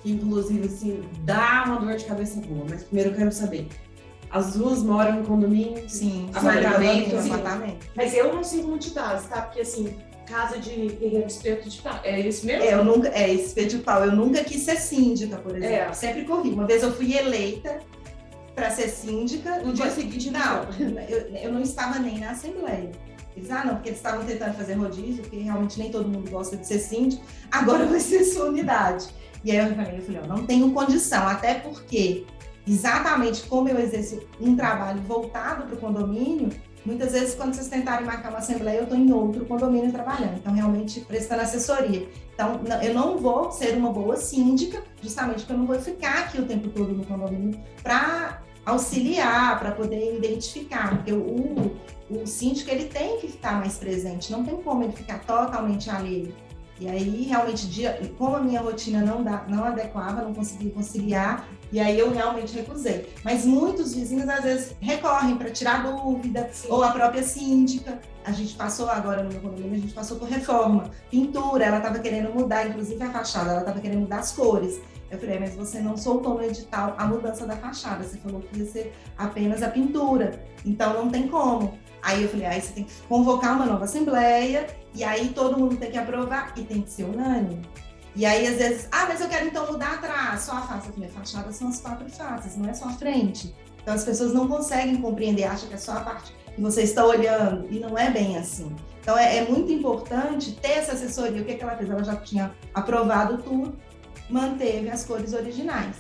que inclusive, assim, dá uma dor de cabeça boa, mas primeiro eu quero saber, as duas moram em condomínio? Sim, apartamento. Mas eu não sinto muito de casa, tá? Porque, assim, casa de terreno espeto de pau, é isso mesmo? Espeto de pau. Eu nunca quis ser síndica, por exemplo. Sempre corri. Uma vez eu fui eleita para ser síndica. No dia seguinte, eu não estava nem na Assembleia. Eles, não, porque eles estavam tentando fazer rodízio, porque realmente nem todo mundo gosta de ser síndico, agora vai ser sua unidade. E aí eu falei, não tenho condição, até porque exatamente como eu exerço um trabalho voltado para o condomínio, muitas vezes quando vocês tentarem marcar uma assembleia, eu estou em outro condomínio trabalhando, então realmente prestando assessoria. Então eu não vou ser uma boa síndica, justamente porque eu não vou ficar aqui o tempo todo no condomínio para auxiliar, para poder identificar, porque o síndico ele tem que estar mais presente, não tem como ele ficar totalmente alheio. E aí, realmente, como a minha rotina não adequava, não conseguia conciliar, e aí eu realmente recusei. Mas muitos vizinhos, às vezes, recorrem para tirar dúvida, ou a própria síndica. A gente passou agora no meu condomínio, a gente passou por reforma, pintura, ela estava querendo mudar, inclusive a fachada, ela estava querendo mudar as cores. Eu falei, mas você não soltou no edital a mudança da fachada, você falou que ia ser apenas a pintura, então não tem como. Aí eu falei, aí você tem que convocar uma nova assembleia, e aí todo mundo tem que aprovar, e tem que ser unânime. E aí, às vezes, mas eu quero então mudar atrás, só a face. Eu falei, a fachada são as 4 faces, não é só a frente. Então as pessoas não conseguem compreender, acham que é só a parte que você está olhando, e não é bem assim. Então é muito importante ter essa assessoria. O que ela fez? Ela já tinha aprovado tudo, manteve as cores originais.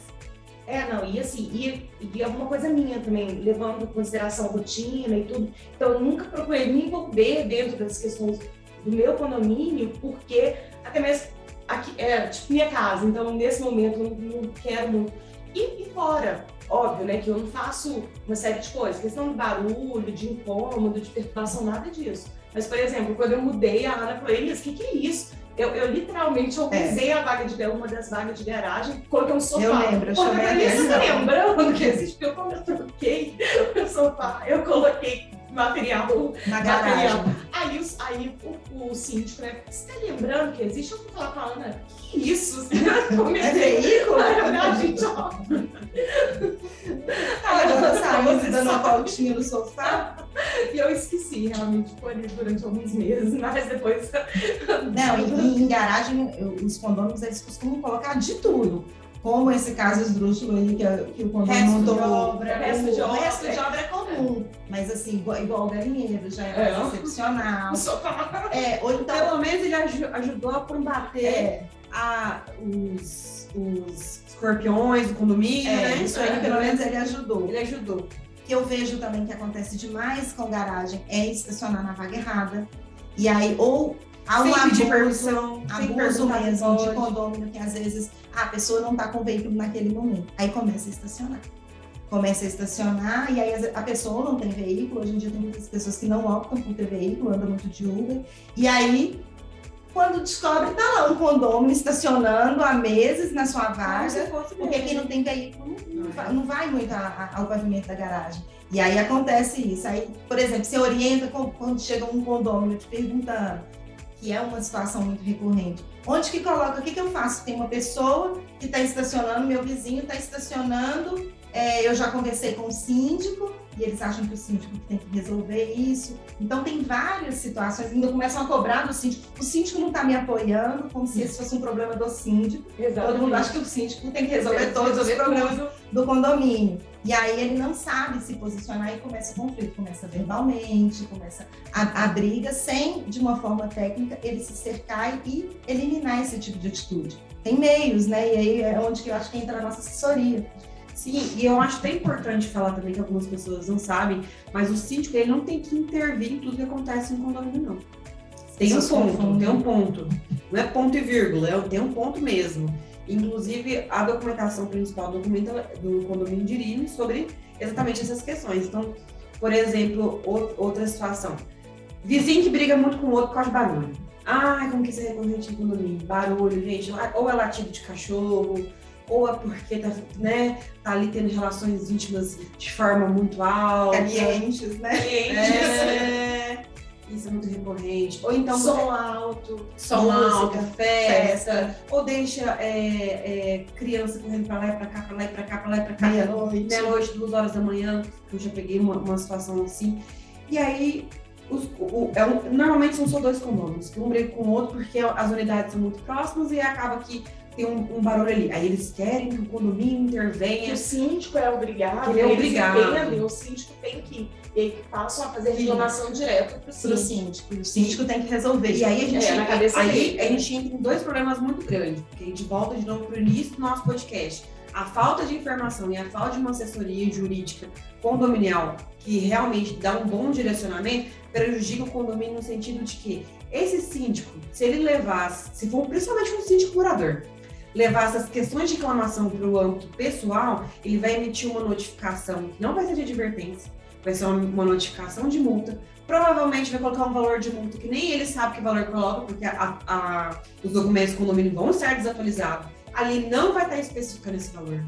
Não, e assim, e é uma coisa minha também, levando em consideração a rotina e tudo. Então, eu nunca procurei me envolver dentro das questões do meu condomínio, porque até mesmo aqui tipo minha casa, então nesse momento eu não quero muito. E fora, óbvio, né, que eu não faço uma série de coisas, questão de barulho, de incômodo, de perturbação, nada disso. Mas, por exemplo, quando eu mudei, a Ana falou, Elias, o que é isso? Eu literalmente usei a vaga de uma das vagas de garagem, coloquei um sofá. Eu lembro, eu chamei a Você atenção. lembrando que existe, porque quando eu troquei o sofá, eu coloquei material Na garagem. Aí o síndico, né? Você tá lembrando que existe? Eu fui falar com a Ana, que isso? É veículo? A gente, ó. Agora saindo, dando uma voltinha no sofá. E eu esqueci realmente de pôr ali durante alguns meses, mas depois. Não, e em garagem, os condôminos, eles costumam colocar de tudo. Como esse caso esdrúxulo aí, que o condomínio montou. Resto de O obra. resto de obra é comum. Mas assim, igual o galinheiro, já é mais excepcional. Ou então, Pelo menos ele ajudou a combater os escorpiões do condomínio, né? isso aí pelo menos ele ajudou. Ele ajudou. O que eu vejo também que acontece demais com garagem é estacionar na vaga errada. E aí, ou há um Sem pedir abuso permissão, sem mesmo perguntar se de pode. condomínio, que às vezes a pessoa não está com o veículo naquele momento. Aí começa a estacionar. E aí a pessoa não tem veículo. Hoje em dia tem muitas pessoas que não optam por ter veículo, andam muito de Uber. E aí, quando descobre, tá lá um condômino estacionando há meses na sua vaga, porque quem não tem veículo não vai muito ao pavimento da garagem. E aí acontece isso. Aí, por exemplo, você orienta quando chega um condômino te perguntando, que é uma situação muito recorrente. Onde que coloca? O que eu faço? Tem uma pessoa que está estacionando, meu vizinho está estacionando, eu já conversei com o síndico, e eles acham que o síndico tem que resolver isso. Então, tem várias situações, ainda começam a cobrar do síndico. O síndico não está me apoiando, como se esse fosse um problema do síndico. Exatamente. Todo mundo acha que o síndico tem que resolver todos os problemas do condomínio. E aí ele não sabe se posicionar e começa o conflito, começa verbalmente, começa a briga, sem, de uma forma técnica, ele se cercar e eliminar esse tipo de atitude. Tem meios, né? E aí é onde que eu acho que entra a nossa assessoria. Sim, e eu acho até importante falar também que algumas pessoas não sabem, mas o síndico ele não tem que intervir em tudo que acontece no condomínio, não. Tem um ponto. Não é ponto e vírgula, tem um ponto mesmo. Inclusive, a documentação principal do condomínio diz sobre exatamente essas questões. Então, por exemplo, outra situação. Vizinho que briga muito com o outro por causa de barulho. Ai, como que isso é recorrente em condomínio? Barulho, gente. Ou é latido de cachorro, ou é porque tá ali tendo relações íntimas de forma muito alta. Calientes, né? Isso é muito recorrente. Ou então som alto, música, festa, ou deixa criança correndo pra lá e pra cá, pra lá e pra cá, pra lá e pra cá. Meia-noite, 2 horas da manhã, eu já peguei uma situação assim. E aí, normalmente são só 2 condôminos, que um briga com o outro porque as unidades são muito próximas e acaba que tem um barulho ali. Aí eles querem que o condomínio intervenha. O síndico é obrigado. Ele é obrigado. O síndico tem que... E aí passam a fazer reclamação direto para o síndico. O síndico tem que resolver. E aí a gente, na cabeça dele. a gente entra em 2 problemas muito grandes, porque a gente volta de novo para o início do nosso podcast. A falta de informação e a falta de uma assessoria jurídica condominial que realmente dá um bom direcionamento prejudica o condomínio no sentido de que esse síndico, se ele levasse, se for principalmente um síndico curador, levar essas questões de reclamação para o âmbito pessoal, ele vai emitir uma notificação que não vai ser de advertência, vai ser uma notificação de multa, provavelmente vai colocar um valor de multa que nem ele sabe que valor coloca, porque os documentos do condomínio vão estar desatualizados, ali não vai estar especificando esse valor.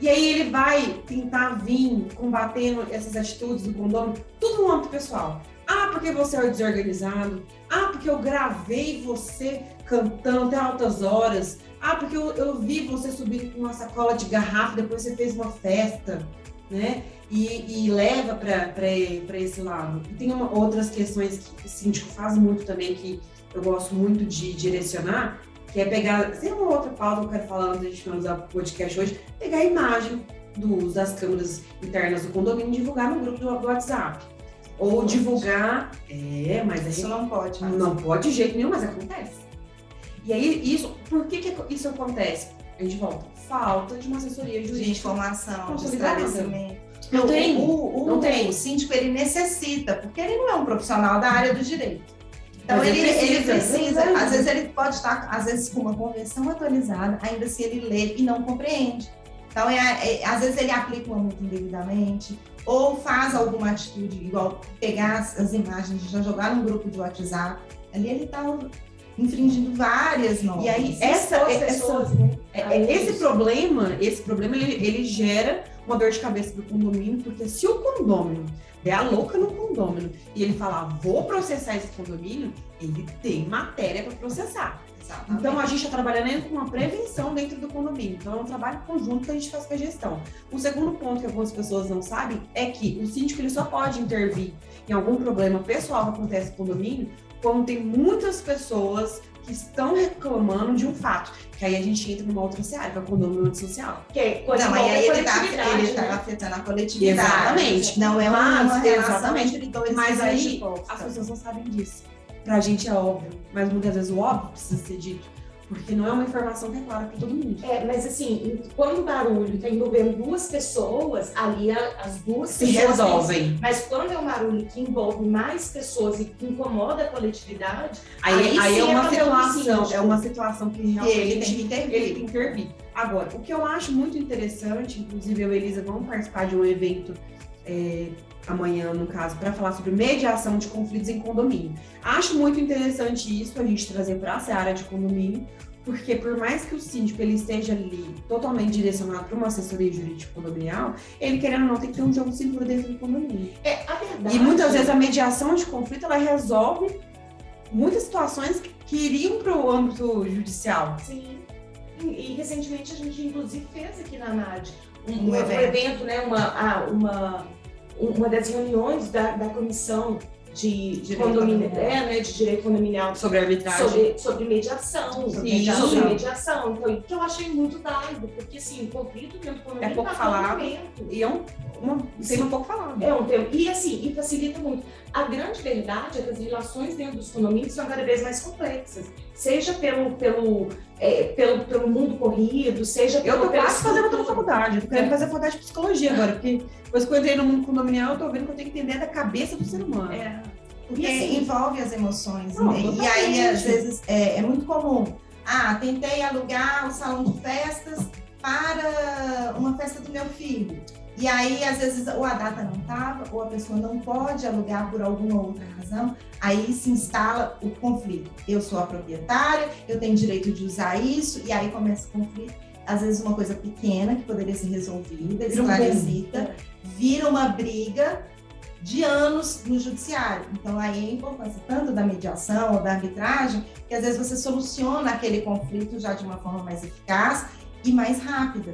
E aí ele vai tentar vir combatendo essas atitudes do condomínio, tudo no âmbito pessoal. Ah, porque você é desorganizado. Ah, porque eu gravei você cantando até altas horas. Ah, porque eu vi você subindo com uma sacola de garrafa, depois você fez uma festa, né? E leva para esse lado. E tem outras questões que o síndico faz muito também, que eu gosto muito de direcionar, que é pegar, sem uma outra pauta que eu quero falar antes da gente finalizar o podcast hoje, pegar a imagem das câmeras internas do condomínio e divulgar no grupo do WhatsApp. Ou divulgar, mas a gente não pode. Não pode de jeito nenhum, mas acontece. E aí, por que isso acontece? a gente volta. Falta de uma assessoria De jurídica. informação, de consolidada. esclarecimento. Não tem. O tem. O síndico, ele necessita, porque ele não é um profissional da área do direito. Então, Mas ele precisa, né? às vezes ele pode estar, às vezes, com uma conversão atualizada, ainda assim ele lê e não compreende. Então, às vezes ele aplica uma multa indevidamente, ou faz alguma atitude, igual pegar as imagens e já jogar num grupo de WhatsApp. Ali ele está infringindo várias normas. E aí, esse problema ele gera uma dor de cabeça pro condomínio, porque se o condomínio der a louca no condomínio e ele falar, vou processar esse condomínio, ele tem matéria para processar. Exatamente. Então, a gente está trabalhando com uma prevenção dentro do condomínio. Então, é um trabalho conjunto que a gente faz com a gestão. O segundo ponto que algumas pessoas não sabem é que o síndico ele só pode intervir em algum problema pessoal que acontece no condomínio quando tem muitas pessoas que estão reclamando de um fato. Que aí a gente entra numa outra seara, que é o condomínio antissocial. Que é coisa Não, igual aí a ele coletividade, está né? afetando a coletividade. Exatamente. Não é uma Mas, relação exatamente. entre dois Mas aí, opostos. as pessoas não sabem disso. Pra gente é óbvio, mas muitas vezes o óbvio precisa ser dito. Porque não é uma informação que é clara para todo mundo. Mas assim, quando o barulho está envolvendo duas pessoas, ali as duas Se pessoas resolvem. Mas quando é um barulho que envolve mais pessoas e que incomoda a coletividade, Aí sim é uma papel do situação, síndico. é uma situação que E realmente ele tem que intervir. ele tem que intervir. Agora, o que eu acho muito interessante, inclusive eu e a Elisa vamos participar de um evento amanhã, no caso, para falar sobre mediação de conflitos em condomínio. Acho muito interessante isso, a gente trazer para essa área de condomínio, porque por mais que o síndico ele esteja ali totalmente direcionado para uma assessoria jurídica condominial, ele querendo ou não tem que ter um jogo de cintura dentro do condomínio. a verdade. E muitas vezes a mediação de conflito ela resolve muitas situações que iriam para o âmbito judicial. Sim. E recentemente a gente inclusive fez aqui na NAD Um um evento, né? Uma das reuniões da comissão de Direito condomínio, condominial. né, de direito condominial Sobre a arbitragem. sobre mediação. Sim. Sobre mediação. Então, que eu achei muito válido, porque assim, o conflito dentro do condomínio É pouco tá falado. todo momento. E é um tema pouco falado. É um tema. E assim, e facilita muito. A grande verdade é que as relações dentro dos condomínios são cada vez mais complexas. Seja pelo mundo corrido, seja Eu tô pela quase fazendo outra estrutura. faculdade. Eu tô querendo fazer faculdade de psicologia agora, porque depois que eu entrei no mundo condominial, eu tô vendo que eu tenho que entender da cabeça do ser humano. Porque E assim, envolve as emoções. Não, Né? E totalmente. aí, às vezes, é muito comum. Tentei alugar o salão de festas para uma festa do meu filho. E aí, às vezes, ou a data não estava, ou a pessoa não pode alugar por alguma outra razão. Aí se instala o conflito. Eu sou a proprietária, eu tenho direito de usar isso, e aí começa o conflito. Às vezes, uma coisa pequena que poderia ser resolvida, Vira um esclarecida, vira uma briga de anos no judiciário. Então, aí a importância tanto da mediação ou da arbitragem, que às vezes você soluciona aquele conflito já de uma forma mais eficaz e mais rápida.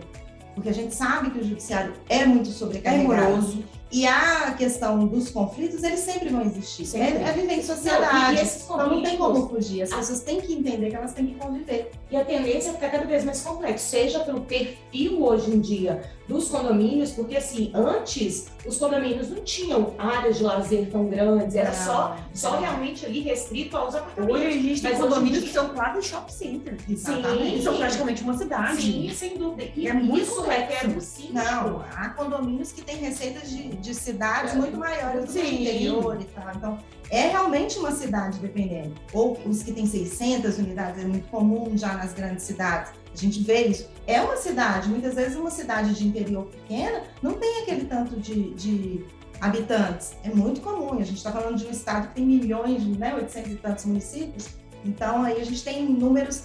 Porque a gente sabe que o judiciário é muito sobrecarregado. moroso. E a questão dos conflitos, eles sempre vão existir. Sempre. É viver em Não, sociedade. e esses Então não tem conflitos- como fugir. As pessoas têm que entender que elas têm que conviver. E a tendência é ficar cada vez mais complexo, seja pelo perfil hoje em dia dos condomínios, porque assim, antes os condomínios não tinham áreas de lazer tão grandes, era só realmente ali restrito aos apartamentos. Hoje a gente tem Mas condomínios hoje em que são quase shopping center. Exatamente. Que são praticamente uma cidade. Sim, sem dúvida. E É muito isso complexo. requer do síndico. Não, há condomínios que têm receitas de cidades muito maiores do que o Sim. interior e tal. Então, é realmente uma cidade dependendo. Ou os que têm 600 unidades, é muito comum já nas grandes cidades. A gente vê isso. É uma cidade, muitas vezes uma cidade de interior pequena não tem aquele tanto de habitantes. É muito comum. A gente está falando de um estado que tem milhões, 800 e tantos municípios. Então, aí a gente tem números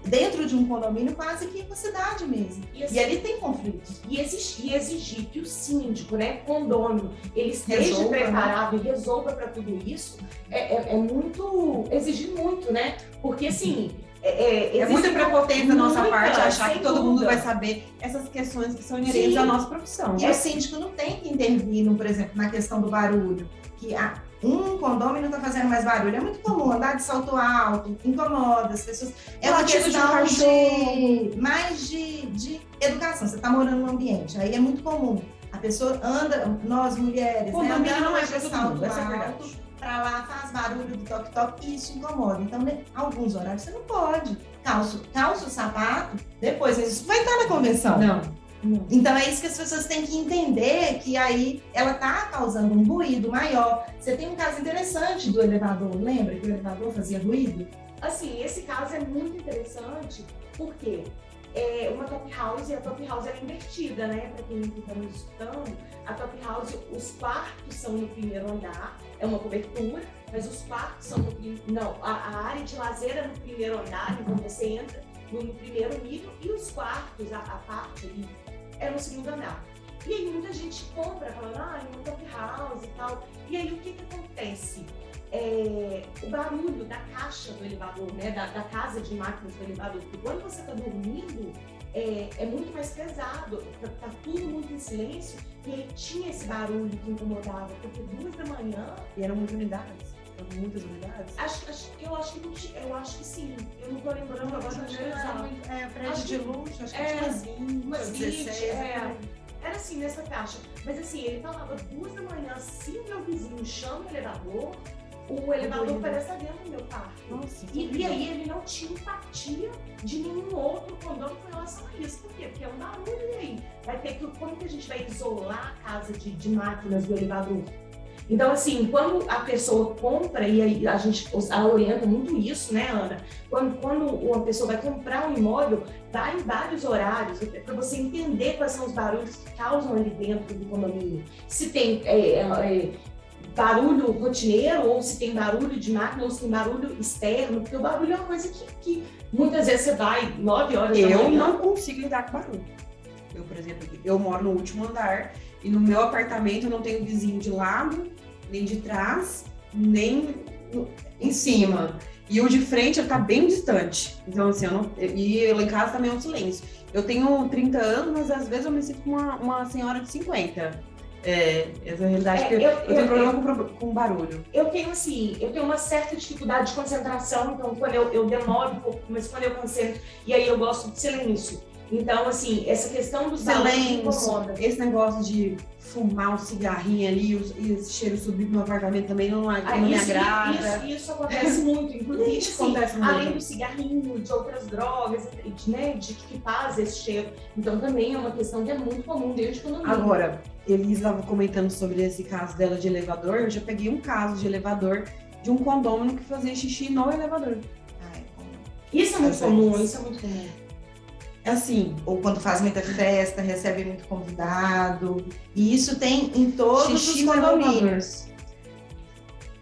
dentro de um condomínio quase que uma cidade mesmo. E E ali tem conflitos. E exigir que o síndico, né, condômino, ele esteja Resolva, preparado e resolva para tudo isso, é muito, exigir muito, né? Porque assim, É muita prepotência da nossa muita, parte achar sem que todo mundo dúvida. vai saber essas questões que são inerentes Sim. à nossa profissão. E o síndico não tem que intervir, por exemplo, na questão do barulho. Que um condômino está fazendo mais barulho. É muito comum andar de salto alto, incomoda as pessoas. É uma Latido de questão cachorro. mais de educação. Você está morando num ambiente, aí é muito comum. A pessoa anda, nós mulheres, Condomínio andamos não é de pra todo salto mundo, essa é a alto, verdade. para lá, faz barulho do toque-toque e isso incomoda. Então, alguns horários você não pode. Calça o sapato, depois isso vai estar na convenção. Não. Então é isso que as pessoas têm que entender, que aí ela está causando um ruído maior. Você tem um caso interessante do elevador, lembra que o elevador fazia ruído? Assim, esse caso é muito interessante, porque uma top house, a top house é invertida, né? Para quem está nos escutando, a top house, os quartos são no primeiro andar, é uma cobertura, mas os quartos são no primeiro... Não, a área de lazer é no primeiro andar, então você entra no primeiro nível, e os quartos, a parte ali, é no segundo andar. E aí muita gente compra, falando, uma top house e tal. E aí o que acontece? O barulho da caixa do elevador, né, da casa de máquinas do elevador, porque quando você está dormindo, é muito mais pesado, tá tudo muito em silêncio, e aí tinha esse barulho que incomodava, porque 2 da manhã... E eram muitas unidades? Muitas unidades? Eu acho que sim. Eu não tô lembrando agora da prédio de luxo, acho que tinha umas 16. Era assim, nessa caixa. Mas assim, ele falava 2 da manhã, se o meu vizinho chama o elevador parece estar dentro do meu quarto. Nossa, e aí ele não tinha empatia de nenhum outro condomínio com relação a isso. Por quê? Porque é um barulho, e aí? Como que a gente vai isolar a casa de máquinas do elevador? Então, assim, quando a pessoa compra, e aí a gente orienta muito isso, né, Ana? Quando uma pessoa vai comprar um imóvel, dá em vários horários, para você entender quais são os barulhos que causam ali dentro do condomínio. Se tem barulho rotineiro, ou se tem barulho de máquina, ou se tem barulho externo, porque o barulho é uma coisa que muitas vezes você vai 9 horas da manhã. Eu não consigo lidar com barulho. Eu, por exemplo, eu moro no último andar, e no meu apartamento eu não tenho vizinho de lado, nem de trás, nem em cima. E o de frente ele tá bem distante. Então, assim, eu lá em casa também é um silêncio. Eu tenho 30 anos, mas às vezes eu me sinto com uma senhora de 50. Essa é a realidade, porque eu tenho problema com barulho. Eu tenho uma certa dificuldade de concentração, então quando eu demoro um pouco, mas quando eu concentro, e aí eu gosto de silêncio. Então, assim, essa questão do silêncio, esse negócio de fumar um cigarrinho ali e esse cheiro subir no apartamento também não me agrada. Isso acontece muito, inclusive, assim, além do cigarrinho, de outras drogas, né, que faz esse cheiro. Então, também é uma questão que é muito comum dentro de condomínio. Agora, Elisa estava comentando sobre esse caso dela de elevador. Eu já peguei um caso de elevador de um condômino que fazia xixi no elevador. Isso é muito comum. Assim, ou quando faz muita festa, recebe muito convidado. E isso tem em todos os condomínios.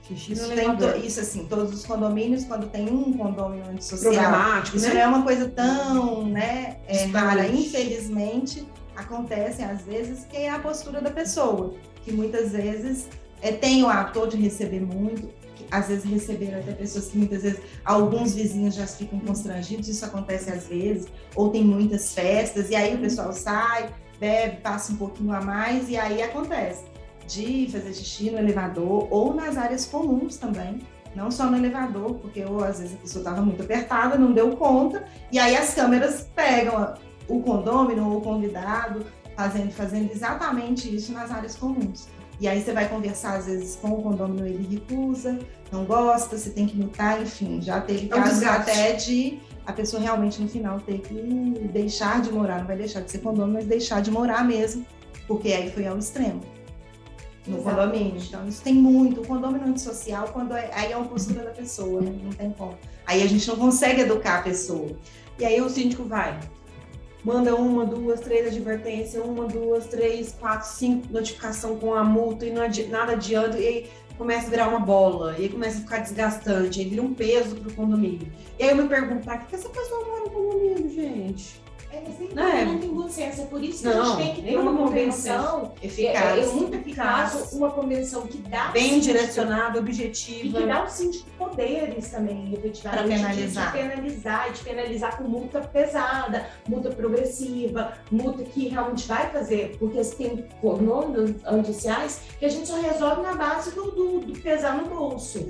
Xixi no elevador. Isso assim, todos os condomínios, quando tem um condomínio antissocial. Programático, isso né? não é uma coisa tão, né, rara. Infelizmente, acontece às vezes que é a postura da pessoa, que muitas vezes tem o hábito de receber muito. Às vezes receberam até pessoas que muitas vezes alguns vizinhos já ficam constrangidos, isso acontece às vezes, ou tem muitas festas, e aí o pessoal sai, bebe, passa um pouquinho a mais, e aí acontece de fazer xixi no elevador ou nas áreas comuns também, não só no elevador, porque ou às vezes a pessoa estava muito apertada, não deu conta, e aí as câmeras pegam o condômino ou o convidado fazendo exatamente isso nas áreas comuns. E aí você vai conversar, às vezes, com o condômino, ele recusa, não gosta, você tem que multar, enfim. Já teve casos até de a pessoa realmente, no final, ter que deixar de morar, não vai deixar de ser condômino, mas deixar de morar mesmo, porque aí foi ao extremo, no condomínio. Então, isso tem muito. O condomínio antissocial, aí é uma postura da pessoa, né? Não tem como. Aí a gente não consegue educar a pessoa. E aí o síndico manda 1, 2, 3 advertência, 1, 2, 3, 4, 5 notificação com a multa e nada adianta, e aí começa a virar uma bola, e aí começa a ficar desgastante, aí vira um peso pro condomínio. E aí eu me pergunto, pra que essa pessoa mora no condomínio, gente? Não tem bom senso, é por isso que a gente tem que ter uma convenção eficaz, muito eficaz, uma convenção que dá bem direcionada, objetiva. E que dá ao síndico poderes também, efetivamente, de penalizar com multa pesada, multa progressiva, multa que realmente vai fazer, porque tem condomínios antissociais que a gente só resolve na base do pesar no bolso.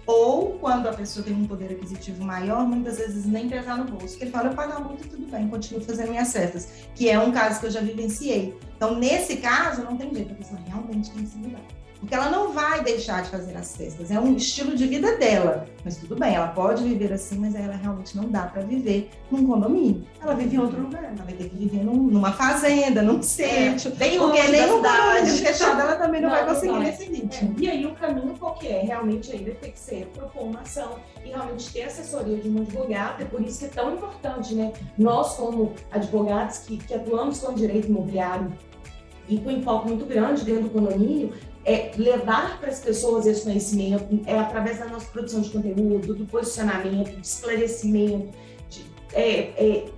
Ou, quando a pessoa tem um poder aquisitivo maior, muitas vezes nem pesar no bolso. Porque ele fala, eu pago a multa e tudo bem, continuo fazendo minhas festas. Que é um caso que eu já vivenciei. Então, nesse caso, não tem jeito, a pessoa realmente tem que se mudar. Porque ela não vai deixar de fazer as festas, é um estilo de vida dela. Mas tudo bem, ela pode viver assim, mas ela realmente não dá para viver num condomínio. Ela vive em outro lugar, ela vai ter que viver numa fazenda, num sítio. Bem porque longe nem da um condomínio cidade. fechado ela também não vai conseguir não. nesse ritmo. E aí o caminho qual que é? Realmente ainda tem que ser propor uma ação e realmente ter assessoria de um advogado, é por isso que é tão importante, né? Nós, como advogados que atuamos com direito imobiliário e com enfoque muito grande dentro do condomínio, levar para as pessoas esse conhecimento através da nossa produção de conteúdo, do posicionamento, do esclarecimento.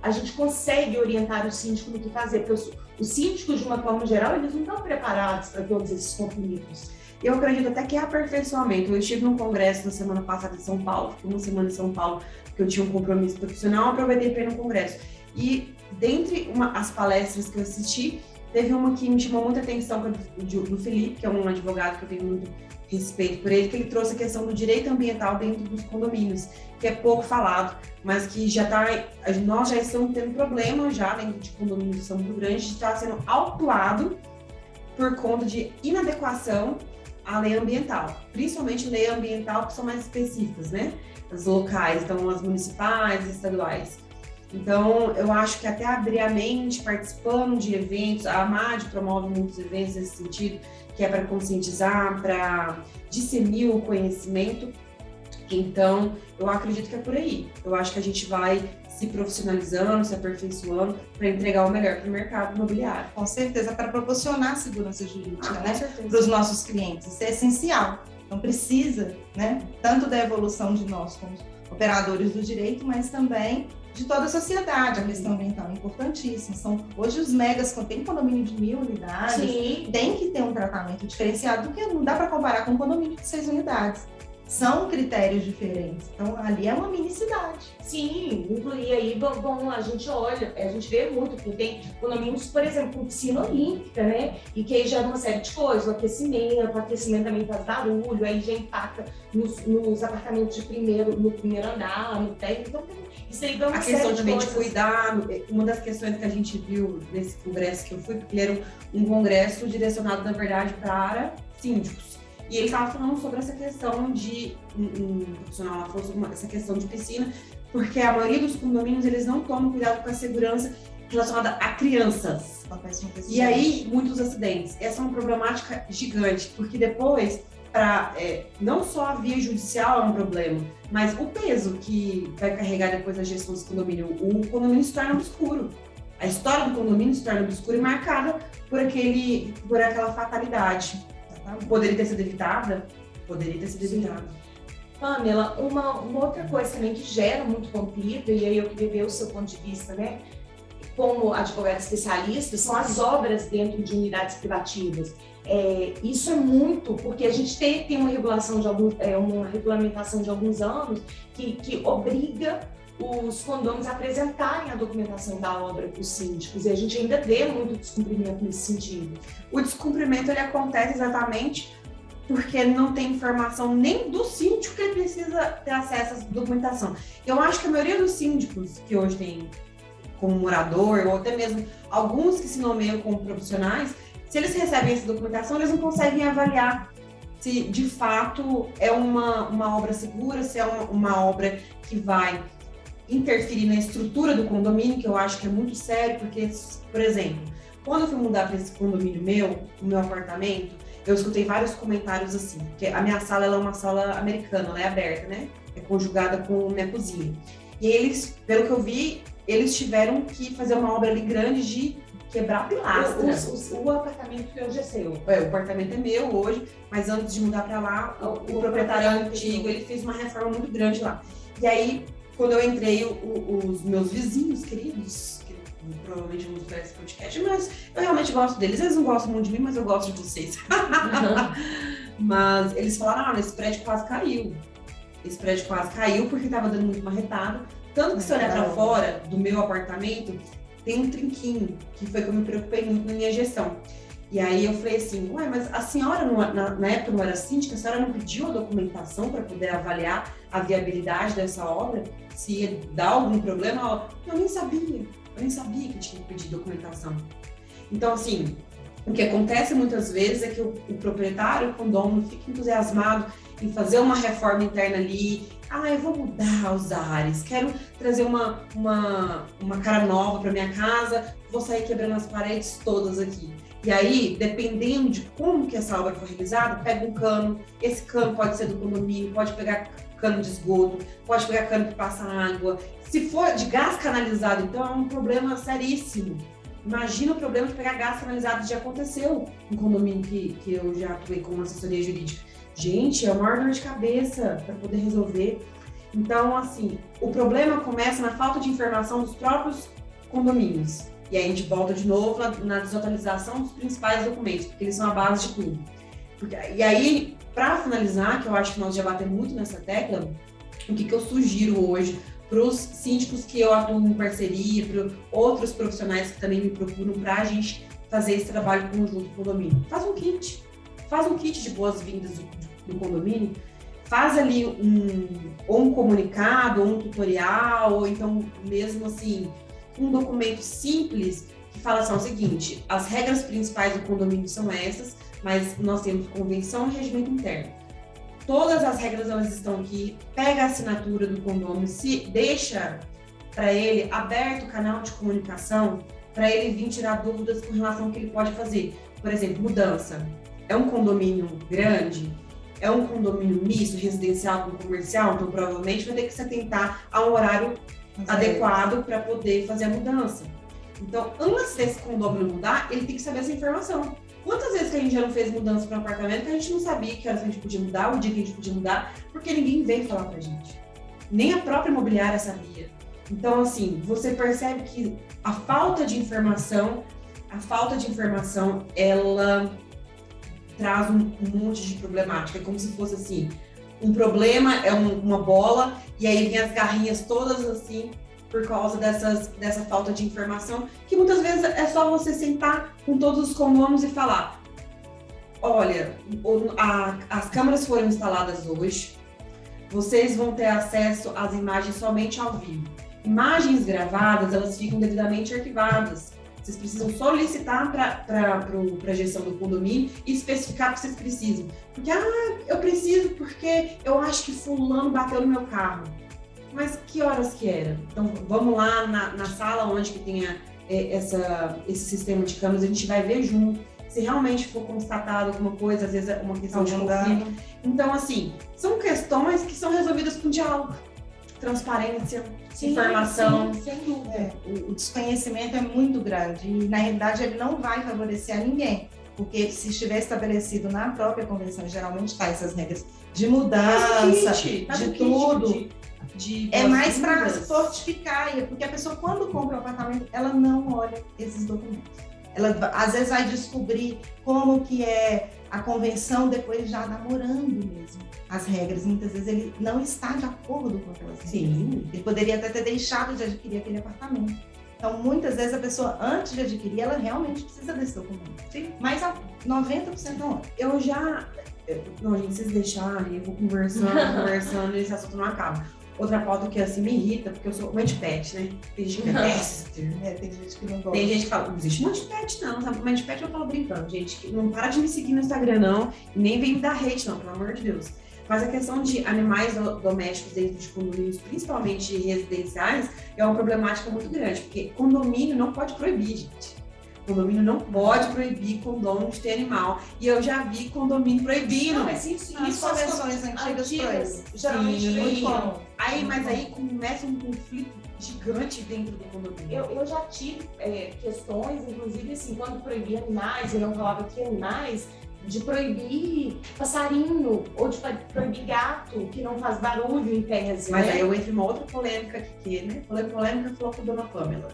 A gente consegue orientar o síndico no que fazer, porque os síndicos, de uma forma geral, eles não estão preparados para todos esses conflitos. Eu acredito até que é aperfeiçoamento. Eu estive num congresso na semana passada em São Paulo, fiquei uma semana em São Paulo, porque eu tinha um compromisso profissional, aproveitei para ir no congresso. E dentre as palestras que eu assisti, teve uma que me chamou muita atenção, do Felipe, que é um advogado que eu tenho muito respeito por ele, que ele trouxe a questão do direito ambiental dentro dos condomínios, que é pouco falado, mas que nós já estamos tendo problema já dentro de condomínios que são muito grandes, de estar sendo autuado por conta de inadequação à lei ambiental, principalmente lei ambiental que são mais específicas, né? As locais, então as municipais e estaduais. Então, eu acho que até abrir a mente, participando de eventos, a AMAD promove muitos eventos nesse sentido, que é para conscientizar, para disseminar o conhecimento. Então, eu acredito que é por aí. Eu acho que a gente vai se profissionalizando, se aperfeiçoando para entregar o melhor para o mercado imobiliário. Com certeza, para proporcionar segurança jurídica, né? Com certeza. Para os nossos clientes. Isso é essencial. Não precisa, né? Tanto da evolução de nós como operadores do direito, mas também de toda a sociedade. A questão ambiental é importantíssima. Hoje os megas contêm condomínio de 1.000 unidades, Sim. Tem que ter um tratamento diferenciado, porque não dá para comparar com um condomínio de 6 unidades. São critérios diferentes. Então, ali é uma mini cidade. Sim, incluir aí, bom, a gente olha, a gente vê muito que tem condomínios, por exemplo, com piscina olímpica, né? E que aí gera uma série de coisas, o aquecimento também faz barulho, aí já impacta nos apartamentos no primeiro andar, no térreo. Então, isso aí dá uma a série questão de também de coisas. cuidar, uma das questões que a gente viu nesse congresso que eu fui, porque ele era um congresso direcionado, na verdade, para síndicos. E ele estava falando sobre essa questão de, um profissional lá falou sobre essa questão de piscina, porque a maioria dos condomínios, eles não tomam cuidado com a segurança relacionada a crianças. E aí, muitos acidentes. Essa é uma problemática gigante, porque depois, não só a via judicial é um problema, mas o peso que vai carregar depois a gestão desse condomínio. O condomínio se torna obscuro. A história do condomínio se torna obscura e marcada por aquela fatalidade. Poderia ter sido evitada? Poderia ter sido evitada. Pamela, uma outra coisa também que gera muito conflito, e aí eu queria ver o seu ponto de vista, né? Como advogado especialista, são as obras dentro de unidades privativas. Isso é muito, porque a gente tem uma regulação uma regulamentação de alguns anos que obriga os condôminos a apresentarem a documentação da obra para os síndicos, e a gente ainda vê muito descumprimento nesse sentido. O descumprimento ele acontece exatamente porque não tem informação nem do síndico que ele precisa ter acesso a essa documentação. Eu acho que a maioria dos síndicos que hoje tem como morador, ou até mesmo alguns que se nomeiam como profissionais, se eles recebem essa documentação, eles não conseguem avaliar se de fato é uma obra segura, se é uma obra que vai interferir na estrutura do condomínio, que eu acho que é muito sério, porque, por exemplo, quando eu fui mudar para esse condomínio o meu apartamento, eu escutei vários comentários assim, porque a minha sala ela é uma sala americana, ela é aberta, né? É conjugada com minha cozinha. E eles, pelo que eu vi, eles tiveram que fazer uma obra ali grande de quebrar pilastra. O apartamento que hoje é seu. O apartamento é meu hoje, mas antes de mudar para lá, o proprietário antigo, ele fez uma reforma muito grande lá. E aí, quando eu entrei, os meus vizinhos queridos, que provavelmente vão ver esse podcast, mas eu realmente gosto deles. Eles não gostam muito de mim, mas eu gosto de vocês. Mas eles falaram, esse prédio quase caiu. Esse prédio quase caiu porque estava dando muito marretado. Tanto que se olhar para fora do meu apartamento, tem um trinquinho, que foi que eu me preocupei muito na minha gestão. E aí eu falei assim, mas a senhora, na época não era síndica, a senhora não pediu a documentação para poder avaliar a viabilidade dessa obra? Se ia dar algum problema? Eu nem sabia que tinha que pedir documentação. Então, assim, O que acontece muitas vezes é que o proprietário, o condômino, fica entusiasmado em fazer uma reforma interna ali. Eu vou mudar os ares, quero trazer uma cara nova para minha casa, vou sair quebrando as paredes todas aqui. E aí, dependendo de como que essa obra foi realizada, pega um cano, esse cano pode ser do condomínio, pode pegar cano de esgoto, pode pegar cano que passa água. Se for de gás canalizado, então é um problema seríssimo. Imagina o problema de pegar gás canalizado, já aconteceu em condomínio que eu já atuei como assessoria jurídica. Gente, é uma maior dor de cabeça para poder resolver. Então, assim, o problema começa na falta de informação dos próprios condomínios. E aí a gente volta de novo na desatualização dos principais documentos, porque eles são a base de tudo. E aí, para finalizar, que eu acho que nós já batemos muito nessa tecla, o que eu sugiro hoje para os síndicos que eu atuo em parceria, para outros profissionais que também me procuram para a gente fazer esse trabalho conjunto com o condomínio. Faz um kit de boas-vindas do condomínio, faz ali um comunicado, ou um tutorial, ou então mesmo assim, um documento simples que fala assim, o seguinte, as regras principais do condomínio são essas, mas nós temos convenção e regimento interno. Todas as regras elas estão aqui, pega a assinatura do condomínio, se deixa para ele aberto o canal de comunicação, para ele vir tirar dúvidas com relação ao que ele pode fazer. Por exemplo, mudança. É um condomínio grande? É um condomínio misto, residencial com comercial? Então, provavelmente vai ter que se atentar a um horário adequado para poder fazer a mudança. Então, antes desse condomínio mudar, ele tem que saber essa informação. Quantas vezes que a gente já não fez mudança para um apartamento que a gente não sabia que horas a gente podia mudar, o dia que a gente podia mudar, porque ninguém veio falar pra gente. Nem a própria imobiliária sabia. Então, assim, você percebe que a falta de informação, ela traz um monte de problemática. É como se fosse assim, um problema é uma bola e aí vem as garrinhas todas assim, por causa dessa falta de informação, que muitas vezes é só você sentar com todos os condôminos e falar, olha, as câmeras foram instaladas hoje, vocês vão ter acesso às imagens somente ao vivo. Imagens gravadas, elas ficam devidamente arquivadas. Vocês precisam solicitar para a gestão do condomínio e especificar o que vocês precisam. Porque, eu preciso porque eu acho que fulano bateu no meu carro. Mas que horas que era? Então, vamos lá na sala onde que tenha esse sistema de câmeras, a gente vai ver junto. Se realmente for constatado alguma coisa, às vezes é uma questão de conflito. Então, assim, são questões que são resolvidas com diálogo, transparência, informação. Sim, sem dúvida. O desconhecimento é muito grande e, na realidade, ele não vai favorecer a ninguém. Porque se estiver estabelecido na própria convenção, geralmente está essas regras de mudança, de tudo. É mais para fortificar, porque a pessoa, quando compra um apartamento, ela não olha esses documentos. Ela, às vezes, vai descobrir como que é a convenção depois já namorando mesmo as regras. Muitas vezes ele não está de acordo com aquelas regras. Sim. Ele poderia até ter deixado de adquirir aquele apartamento. Então, muitas vezes, a pessoa, antes de adquirir, ela realmente precisa desse documento. Sim. Mas 90% não. Eu já... Não, gente, vocês deixarem, eu vou conversando e esse assunto não acaba. Outra pauta que assim me irrita, porque eu sou uma anti-pet, né? Tem gente que Tem gente que não gosta. Tem gente que fala, não existe uma anti-pet não, sabe? Uma anti-pet eu falo brincando, gente, que não para de me seguir no Instagram não, e nem vem me dar hate não, pelo amor de Deus. Mas a questão de animais domésticos dentro de condomínios, principalmente residenciais, é uma problemática muito grande, porque condomínio não pode proibir, gente. Condomínio não pode proibir condômino de ter animal. E eu já vi condomínio proibindo. Não, mas isso as convenções antigas geralmente muito comum. Mas aí começa um conflito gigante dentro do condomínio. Eu já tive questões, inclusive assim, quando proibia animais, eu não falava que animais, de proibir passarinho, ou de proibir gato, que não faz barulho em pés. Mas aí eu entro em uma outra polêmica aqui, né? Polêmica falou com a dona Pamela.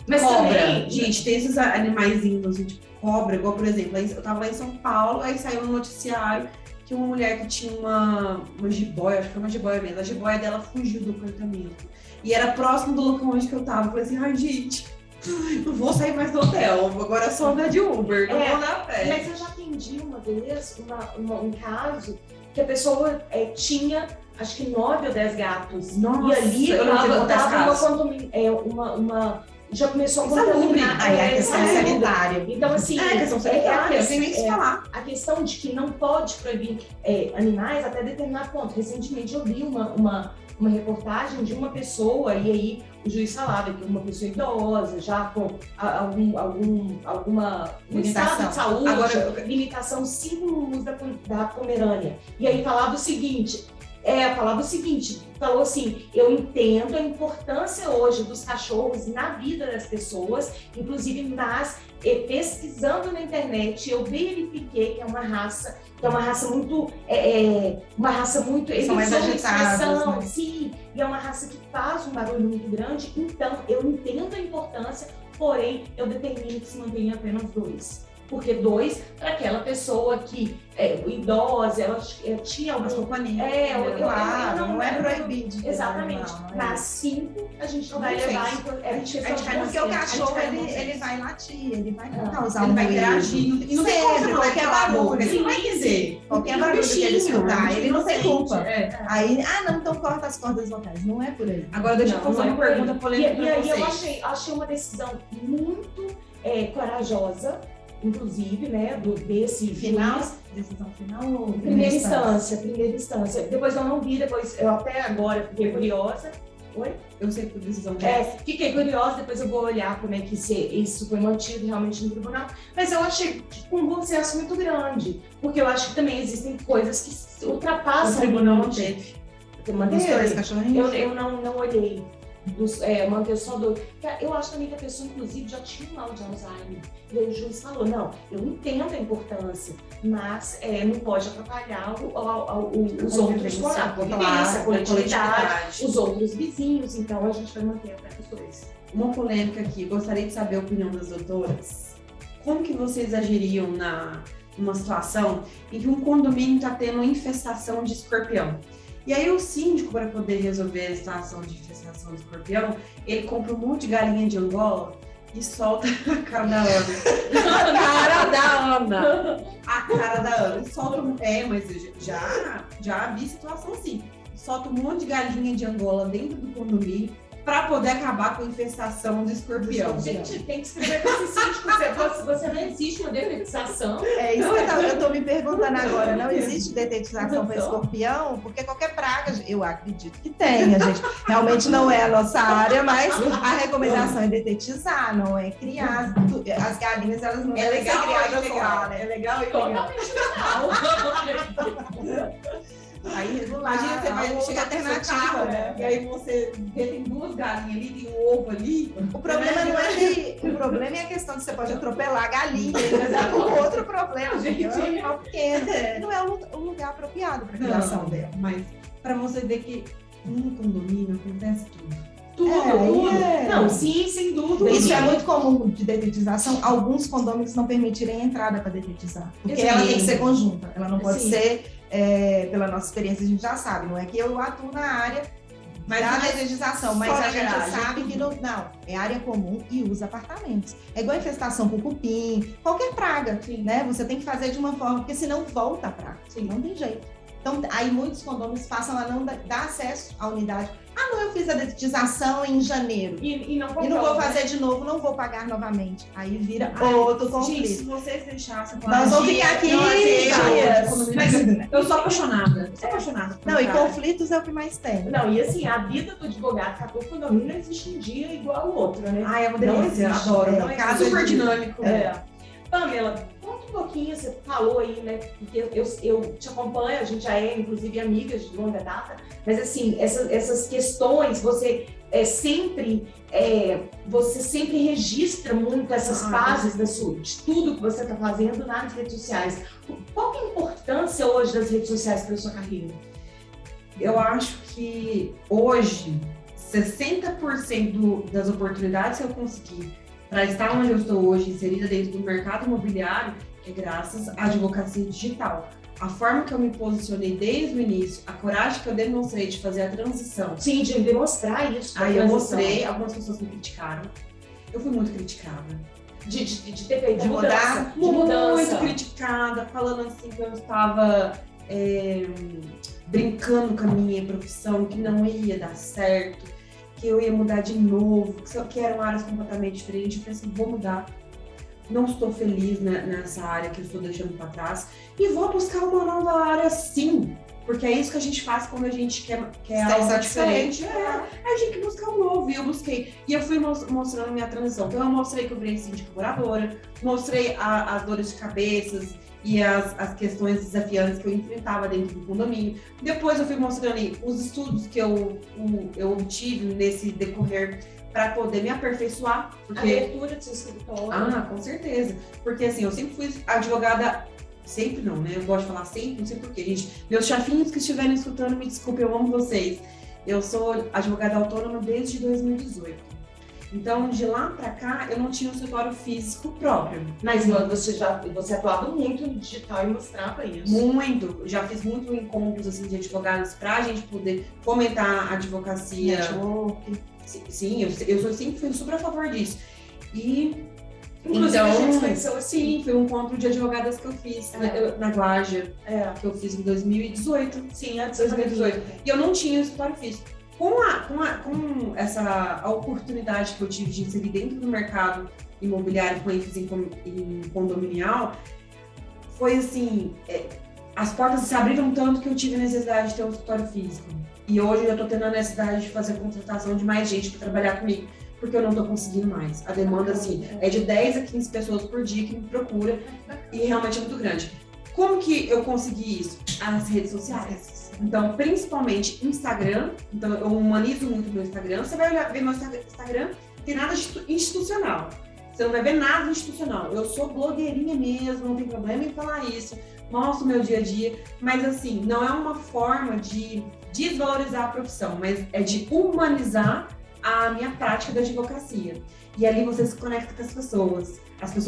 Mas cobra. também... Gente, tem esses animaizinhos, assim, tipo cobra, igual, por exemplo, eu tava lá em São Paulo, aí saiu no noticiário que uma mulher que tinha uma jiboia, acho que foi uma jiboia mesmo, a jiboia dela fugiu do apartamento. E era próximo do local onde que eu tava. Eu falei assim, gente, não vou sair mais do hotel, agora é só andar de Uber, não vou andar a pé. Mas eu já atendi uma vez um caso que a pessoa tinha, acho que 9 ou 10 gatos. Nossa, e ali eu não sei tava quantas casas. já começou a Insalubre. contaminar. Aí a questão insalubre. sanitária. Então, assim, É, questão sanitária, a sem nem se falar. a questão de que não pode proibir animais até determinado ponto. Recentemente eu vi uma reportagem de uma pessoa, e aí o juiz falava que uma pessoa idosa, já com alguma estado de saúde, Agora, limitação 5 no uso da Pomerânia. E aí falou o seguinte, falou assim, eu entendo a importância hoje dos cachorros na vida das pessoas, inclusive, mas pesquisando na internet, eu verifiquei que é uma raça muito, São mais agitadas, né? Sim, e é uma raça que faz um barulho muito grande, então eu entendo a importância, porém eu determino que se mantenha apenas 2. Porque 2, para aquela pessoa que idosa, ela tinha Mas algum... companhia. eu não é proibido. Exatamente. Não, Para 5, a gente não vai Não levar... fez. Então, A gente porque o cachorro, ele vai latir, ele vai causar ele um vai ruído. interagir. E não tem como Sempre, falar qualquer aquela barulho. boca. Ele não vai dizer. Qualquer E o barulho que ele bichinho, escutar, ele não tem culpa. É. Aí, não, então corta as cordas vocais. Não é por aí. Agora deixa eu fazer uma pergunta polêmica E pra aí eu vocês. achei uma decisão muito corajosa, inclusive, né, desse juiz. Decisão final ou Primeira instância. Depois eu não vi, depois eu até agora fiquei curiosa. Oi? Eu sei que a decisão Fiquei curiosa, depois eu vou olhar como é que isso foi mantido realmente no tribunal. Mas eu achei um bom senso muito grande, porque eu acho que também existem coisas que ultrapassam o tribunal não limite. teve. Dos dois cachorrinhos? Eu não olhei. Manter só 2. Eu acho também que a pessoa, inclusive, já tinha um mal de Alzheimer. E aí o juiz falou, não, eu entendo a importância, mas não pode atrapalhar os outros moradores, a coletividade, os outros vizinhos. Então, a gente vai manter até os 2. Uma polêmica aqui, gostaria de saber a opinião das doutoras. Como que vocês agiriam numa situação em que um condomínio está tendo uma infestação de escorpião? E aí o síndico, para poder resolver a situação de infestação de escorpião, ele compra um monte de galinha de Angola e solta a cara da Ana. A cara da Ana. Solta mas eu já vi situação assim. Solta um monte de galinha de Angola dentro do condomínio para poder acabar com a infestação de escorpião. Gente, tem que escrever com esse síndico. Você não existe uma detetização. É isso que eu tô me perguntando agora. Não existe detetização para escorpião? Porque qualquer praga, eu acredito que tenha, gente. Realmente não é a nossa área, mas a recomendação é detetizar, não é criar. As galinhas, elas não devem ser criadas lá, né? É legal e legal. Aí, imagina, você vai chegar alternativa, né? E aí você vê, tem 2 galinhas ali, tem um ovo ali. O problema não é o problema é a questão de você pode atropelar a galinha, mas é um outro problema, gente. É um animal pequeno. Não é o lugar apropriado para a criação dela. Mas para você ver que no condomínio acontece tudo. Tudo. É. Não, sim, sem dúvida. Isso é muito comum de detetização. Alguns condôminos não permitirem a entrada para detetizar. Porque Sim. ela tem que ser conjunta. Ela não pode Sim. ser, pela nossa experiência, a gente já sabe. Não é que eu atuo na área da detetização, mas a gente sabe que não, é área comum e usa apartamentos. É igual infestação por cupim, qualquer praga, né? Você tem que fazer de uma forma, porque senão volta a praga. Não tem jeito. Então, aí muitos condôminos passam a não dar acesso à unidade. Não, eu fiz a detetização em janeiro. E não vou fazer de novo, não vou pagar novamente. Aí vira outro conflito. Se vocês deixassem... Nós vamos ficar aqui dias. Mas eu sou apaixonada. Não, e conflitos é o que mais tem. Não, e assim, a vida do advogado que atua condomínio não existe um dia igual ao outro, né? É uma delícia, eu adoro. É super dinâmico. Pamela, conta um pouquinho, você falou aí, né? Porque eu te acompanho, a gente já é, inclusive, amigas de longa data, mas assim, essas questões, você sempre registra muito essas fases de tudo que você está fazendo nas redes sociais. Qual que é a importância hoje das redes sociais para a sua carreira? Eu acho que hoje, 60% das oportunidades que eu consegui para estar onde eu estou hoje, inserida dentro do mercado imobiliário, é graças à advocacia digital. A forma que eu me posicionei desde o início, a coragem que eu demonstrei de fazer a transição. Sim, de demonstrar isso. Aí eu mostrei, algumas pessoas me criticaram. Eu fui muito criticada. De ter feito mudança. Muito criticada, falando assim que eu estava brincando com a minha profissão, que não ia dar certo. que eu ia mudar de novo, que eram áreas completamente diferentes. Eu falei assim, vou mudar. Não estou feliz nessa área que eu estou deixando para trás e vou buscar uma nova área sim, porque é isso que a gente faz quando a gente quer algo diferente. A gente tem que buscar um novo, e eu busquei. E eu fui mostrando minha transição. Então eu mostrei que eu virei síndica moradora, mostrei as dores de cabeças e as questões desafiantes que eu enfrentava dentro do condomínio. Depois eu fui mostrando os estudos que eu obtive nesse decorrer para poder me aperfeiçoar. A abertura do seu escritório. Ah, com certeza. Porque assim, eu sempre fui advogada, sempre não, né? Eu gosto de falar sempre, não sei porquê, gente. Meus chefinhos que estiverem escutando, me desculpe, eu amo vocês. Eu sou advogada autônoma desde 2018. Então, de lá para cá, eu não tinha um escritório físico próprio. Mas você atuava muito no digital e mostrava isso. Muito. Já fiz muitos encontros assim, de advogados para a gente poder fomentar a advocacia. Network. Sim, eu sempre fui super a favor disso. E inclusive então, a gente se conheceu assim. Sim, foi um encontro de advogadas que eu fiz na Guardia, que eu fiz em 2018. Sim, antes de 2018. E eu não tinha o escritório físico. Com essa oportunidade que eu tive de inserir dentro do mercado imobiliário com ênfase em condominial, foi assim, as portas se abriram tanto que eu tive a necessidade de ter um escritório físico. E hoje eu estou tendo a necessidade de fazer a contratação de mais gente para trabalhar comigo, porque eu não estou conseguindo mais. A demanda, assim, é de 10 a 15 pessoas por dia que me procura e realmente é muito grande. Como que eu consegui isso? As redes sociais. Então, principalmente Instagram. Então, eu humanizo muito meu Instagram. Você vai ver meu Instagram, não tem nada institucional. Você não vai ver nada institucional. Eu sou blogueirinha mesmo, não tem problema em falar isso. Mostro o meu dia a dia. Mas, assim, não é uma forma de desvalorizar a profissão, mas é de humanizar a minha prática da advocacia. E ali você se conecta com as pessoas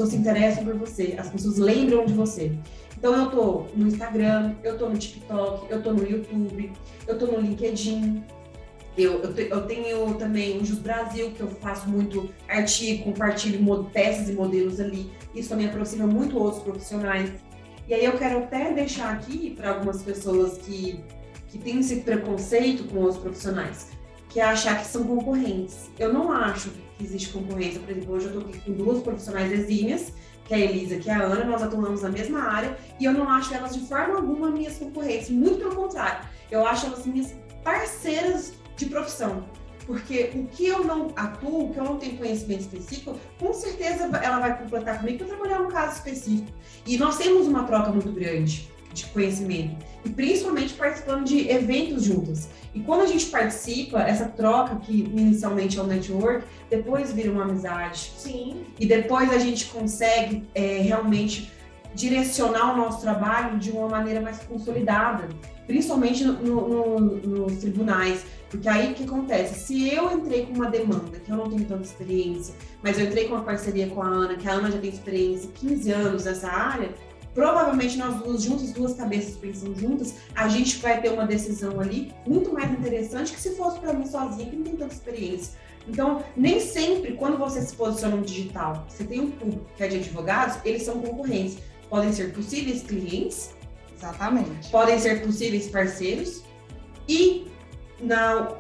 se interessam por você, as pessoas lembram de você. Então eu tô no Instagram, eu tô no TikTok, eu tô no YouTube, eu tô no LinkedIn. Eu tenho também o Jus Brasil, que eu faço muito artigo, compartilho peças e modelos ali. Isso também aproxima muito outros profissionais. E aí eu quero até deixar aqui para algumas pessoas que têm esse preconceito com os profissionais, que é achar que são concorrentes. Eu não acho que existe concorrência. Por exemplo, hoje eu estou aqui com duas profissionais exímias, que é a Elisa, que é a Ana, nós atuamos na mesma área, e eu não acho elas de forma alguma minhas concorrentes, muito pelo contrário, eu acho elas minhas parceiras de profissão, porque o que eu não atuo, o que eu não tenho conhecimento específico, com certeza ela vai completar comigo para trabalhar num caso específico. E nós temos uma troca muito grande de conhecimento, e principalmente participando de eventos juntas. E quando a gente participa, essa troca, que inicialmente é um network, depois vira uma amizade. Sim. E depois a gente consegue realmente direcionar o nosso trabalho de uma maneira mais consolidada, principalmente nos tribunais. Porque aí o que acontece? Se eu entrei com uma demanda, que eu não tenho tanta experiência, mas eu entrei com uma parceria com a Ana, que a Ana já tem experiência, 15 anos nessa área, provavelmente nós duas cabeças pensando juntas, a gente vai ter uma decisão ali muito mais interessante que se fosse para mim sozinha, que não tem tanta experiência. Então, nem sempre, quando você se posiciona no digital, você tem um público que é de advogados, eles são concorrentes. Podem ser possíveis clientes. Exatamente. Podem ser possíveis parceiros. E,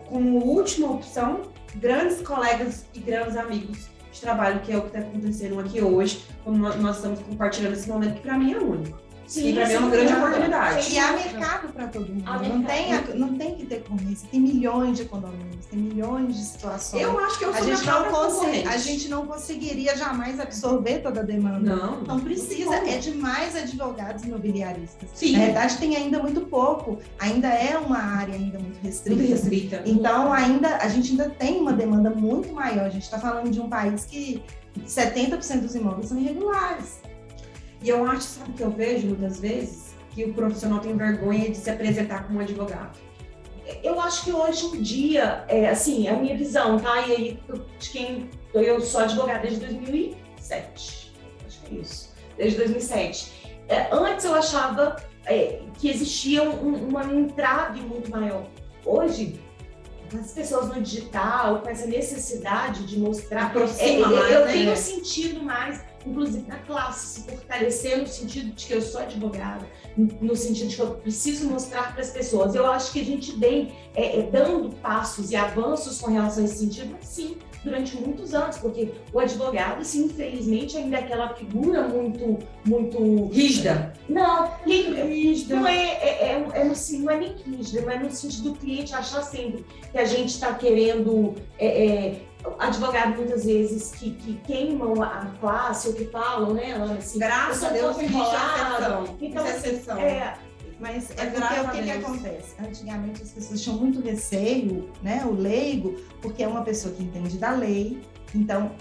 como última opção, grandes colegas e grandes amigos de trabalho, que é o que está acontecendo aqui hoje, quando nós estamos compartilhando esse momento, que para mim é único. Sim, e para mim é uma grande oportunidade. E há mercado para todo mundo. Não tem que ter concorrência. Tem milhões de condomínios, tem milhões de situações. Eu acho que eu sou a gente não conseguiria jamais absorver toda a demanda. Não. Então precisa, é de mais advogados imobiliaristas. Sim. Na verdade, tem ainda muito pouco. Ainda é uma área ainda muito restrita. Muito restrita. Então, a gente ainda tem uma demanda muito maior. A gente está falando de um país que 70% dos imóveis são irregulares. E eu acho, sabe o que eu vejo muitas vezes? Que o profissional tem vergonha de se apresentar como advogado. Eu acho que hoje em dia, assim, a minha visão, tá? E aí, eu sou advogada desde 2007. Acho que é isso. Desde 2007. Antes eu achava que existia uma entrave muito maior. Hoje, as pessoas no digital, com essa necessidade de mostrar... Aproxima mais, eu né? tenho sentido mais, inclusive, a classe se fortalecer no sentido de que eu sou advogada, no sentido de que eu preciso mostrar para as pessoas. Eu acho que a gente vem dando passos e avanços com relação a esse sentido, mas sim, durante muitos anos, porque o advogado, assim, infelizmente, ainda é aquela figura muito Rígida. Não, rígida. Não não é nem rígida, mas no sentido do cliente achar sempre que a gente está querendo advogado muitas vezes que queimam a classe ou que falam, né, Ana, assim, graças a Deus, enrolado. Então, exceção. Mas é porque o que acontece? Antigamente as pessoas tinham muito receio, né, o leigo, porque é uma pessoa que entende da lei, então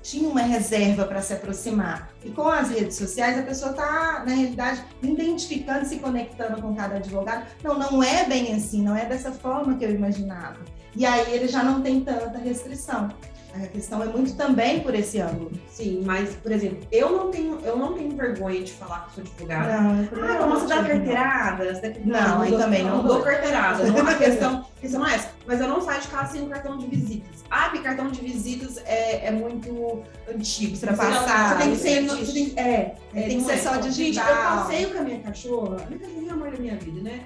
tinha uma reserva para se aproximar. E com as redes sociais, a pessoa está, na realidade, identificando, se conectando com cada advogado. Não é bem assim, não é dessa forma que eu imaginava. E aí ele já não tem tanta restrição. A questão é muito também por esse ângulo. Sim, mas, por exemplo, eu não tenho vergonha de falar que sou advogada. Não, vamos dar carteirada? Não, aí também não dou carteirada. Não, a questão não é essa. Mas eu não saio de casa sem um cartão de visitas. Porque cartão de visitas é muito antigo. Ultrapassado. Você tem que ser... tem que ser só digital. Eu passeio com a minha cachorra. Minha cachorrinha é o amor da minha vida, né?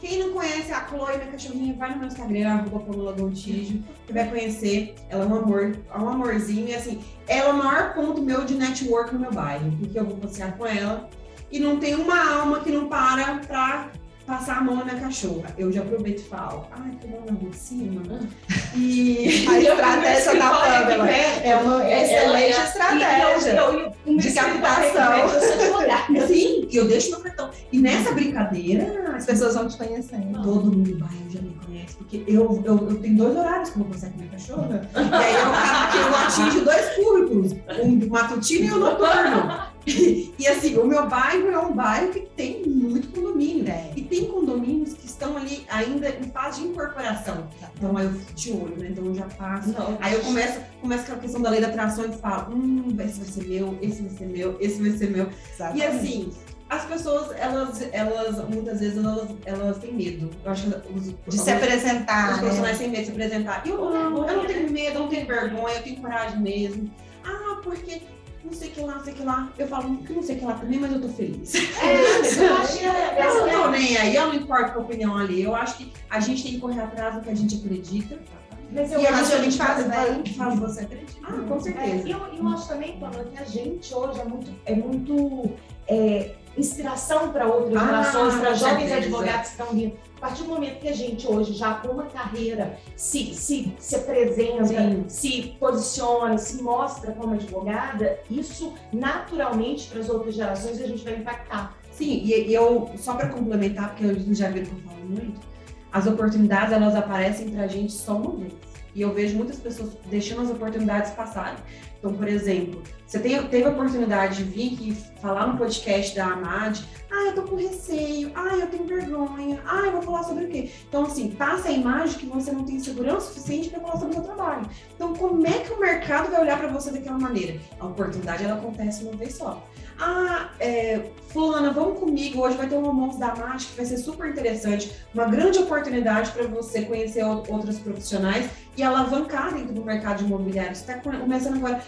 Quem não conhece a Chloe, minha cachorrinha, vai no meu Instagram, @PamelaGontijo, que vai conhecer. Ela é um amor, é um amorzinho. E assim, ela é o maior ponto meu de network no meu bairro. Porque eu vou passear com ela e não tem uma alma que não para pra passar a mão na minha cachorra. Eu já aproveito e falo, que bom na rua de cima. E a estratégia da Pamela é uma excelente estratégia de captação. Sim, que eu deixo meu cartão. E nessa brincadeira, as pessoas vão te conhecendo. Todo mundo do bairro já me conhece, porque eu tenho 2 horários que eu vou passear com minha cachorra. E aí eu atingo 2 públicos, um matutino e um noturno. E assim, o meu bairro é um bairro que tem muito condomínio. E tem condomínios que estão ali ainda em fase de incorporação. Então aí eu fico de olho, né? Então eu já passo. Aí eu começo com a questão da lei da atração e falo, esse vai ser meu, esse vai ser meu, esse vai ser meu. Exatamente. E assim, as pessoas, elas muitas vezes, elas têm medo. Eu acho de se apresentar. Os profissionais têm medo de se apresentar. Eu não tenho medo, eu não tenho vergonha, eu tenho coragem mesmo. Porque não sei que lá. Eu falo que não sei que lá também, mas eu tô feliz. Eu não tô nem aí, eu não importo com a opinião ali. Eu acho que a gente tem que correr atrás do que a gente acredita. Mas eu acho que a gente faz você acredita. Com certeza. Eu acho também, Pamela, que a gente hoje é muito inspiração para outras gerações, para jovens advogados que estão vindo. A partir do momento que a gente hoje, já com uma carreira, se apresenta, se posiciona, se mostra como advogada, isso naturalmente para as outras gerações a gente vai impactar. Sim, e eu, só para complementar, porque eu já vi que eu falo muito, as oportunidades elas aparecem para a gente só uma vez. E eu vejo muitas pessoas deixando as oportunidades passarem. Então, por exemplo, você teve a oportunidade de vir aqui falar no podcast da AMAD, eu tô com receio, eu tenho vergonha, eu vou falar sobre o quê? Então, assim, passa a imagem que você não tem segurança suficiente para falar sobre o seu trabalho. Então, como é que o mercado vai olhar para você daquela maneira? A oportunidade, ela acontece uma vez só. Fulana, vamos comigo, hoje vai ter um almoço da AMAD que vai ser super interessante, uma grande oportunidade para você conhecer outros profissionais e alavancar dentro do mercado imobiliário. Você está começando agora,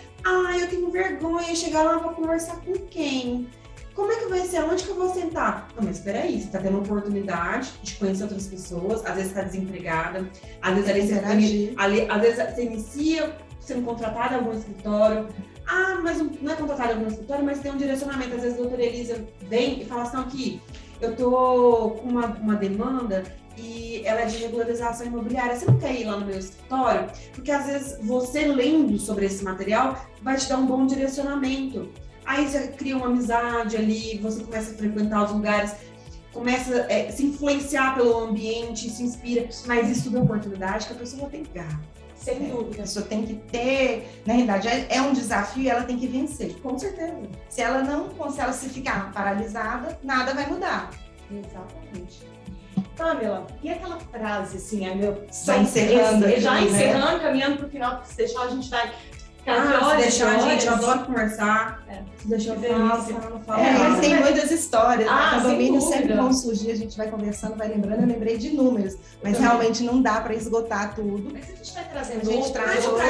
eu tenho vergonha, chegar lá, vou conversar com quem? Como é que vai ser? Onde que eu vou sentar? Não, mas espera aí, você está tendo uma oportunidade de conhecer outras pessoas, às vezes está desempregada, às vezes você inicia sendo contratada em algum escritório, mas não é contratada em algum escritório, mas tem um direcionamento. Às vezes a doutora Elisa vem e fala assim, aqui, eu tô com uma demanda e ela é de regularização imobiliária, você não quer ir lá no meu escritório? Porque às vezes você lendo sobre esse material vai te dar um bom direcionamento. Aí você cria uma amizade ali, você começa a frequentar os lugares, começa a se influenciar pelo ambiente, se inspira, mas isso tudo é oportunidade que a pessoa tem que ganhar. Sem dúvida. A pessoa tem que ter, na realidade, é um desafio e ela tem que vencer. Com certeza. Se ela se ficar paralisada, nada vai mudar. Exatamente. Pamela, e aquela frase assim, encerrando, caminhando para o final, porque se deixar a gente vai se deixar, gente, eu adoro conversar. Se deixar, eu falo. Mas tem muitas histórias. O condomínio sempre vão surgir, a gente vai conversando, vai lembrando. Eu lembrei de números, mas realmente não dá para esgotar tudo. Mas a gente vai trazendo a gente traz outro.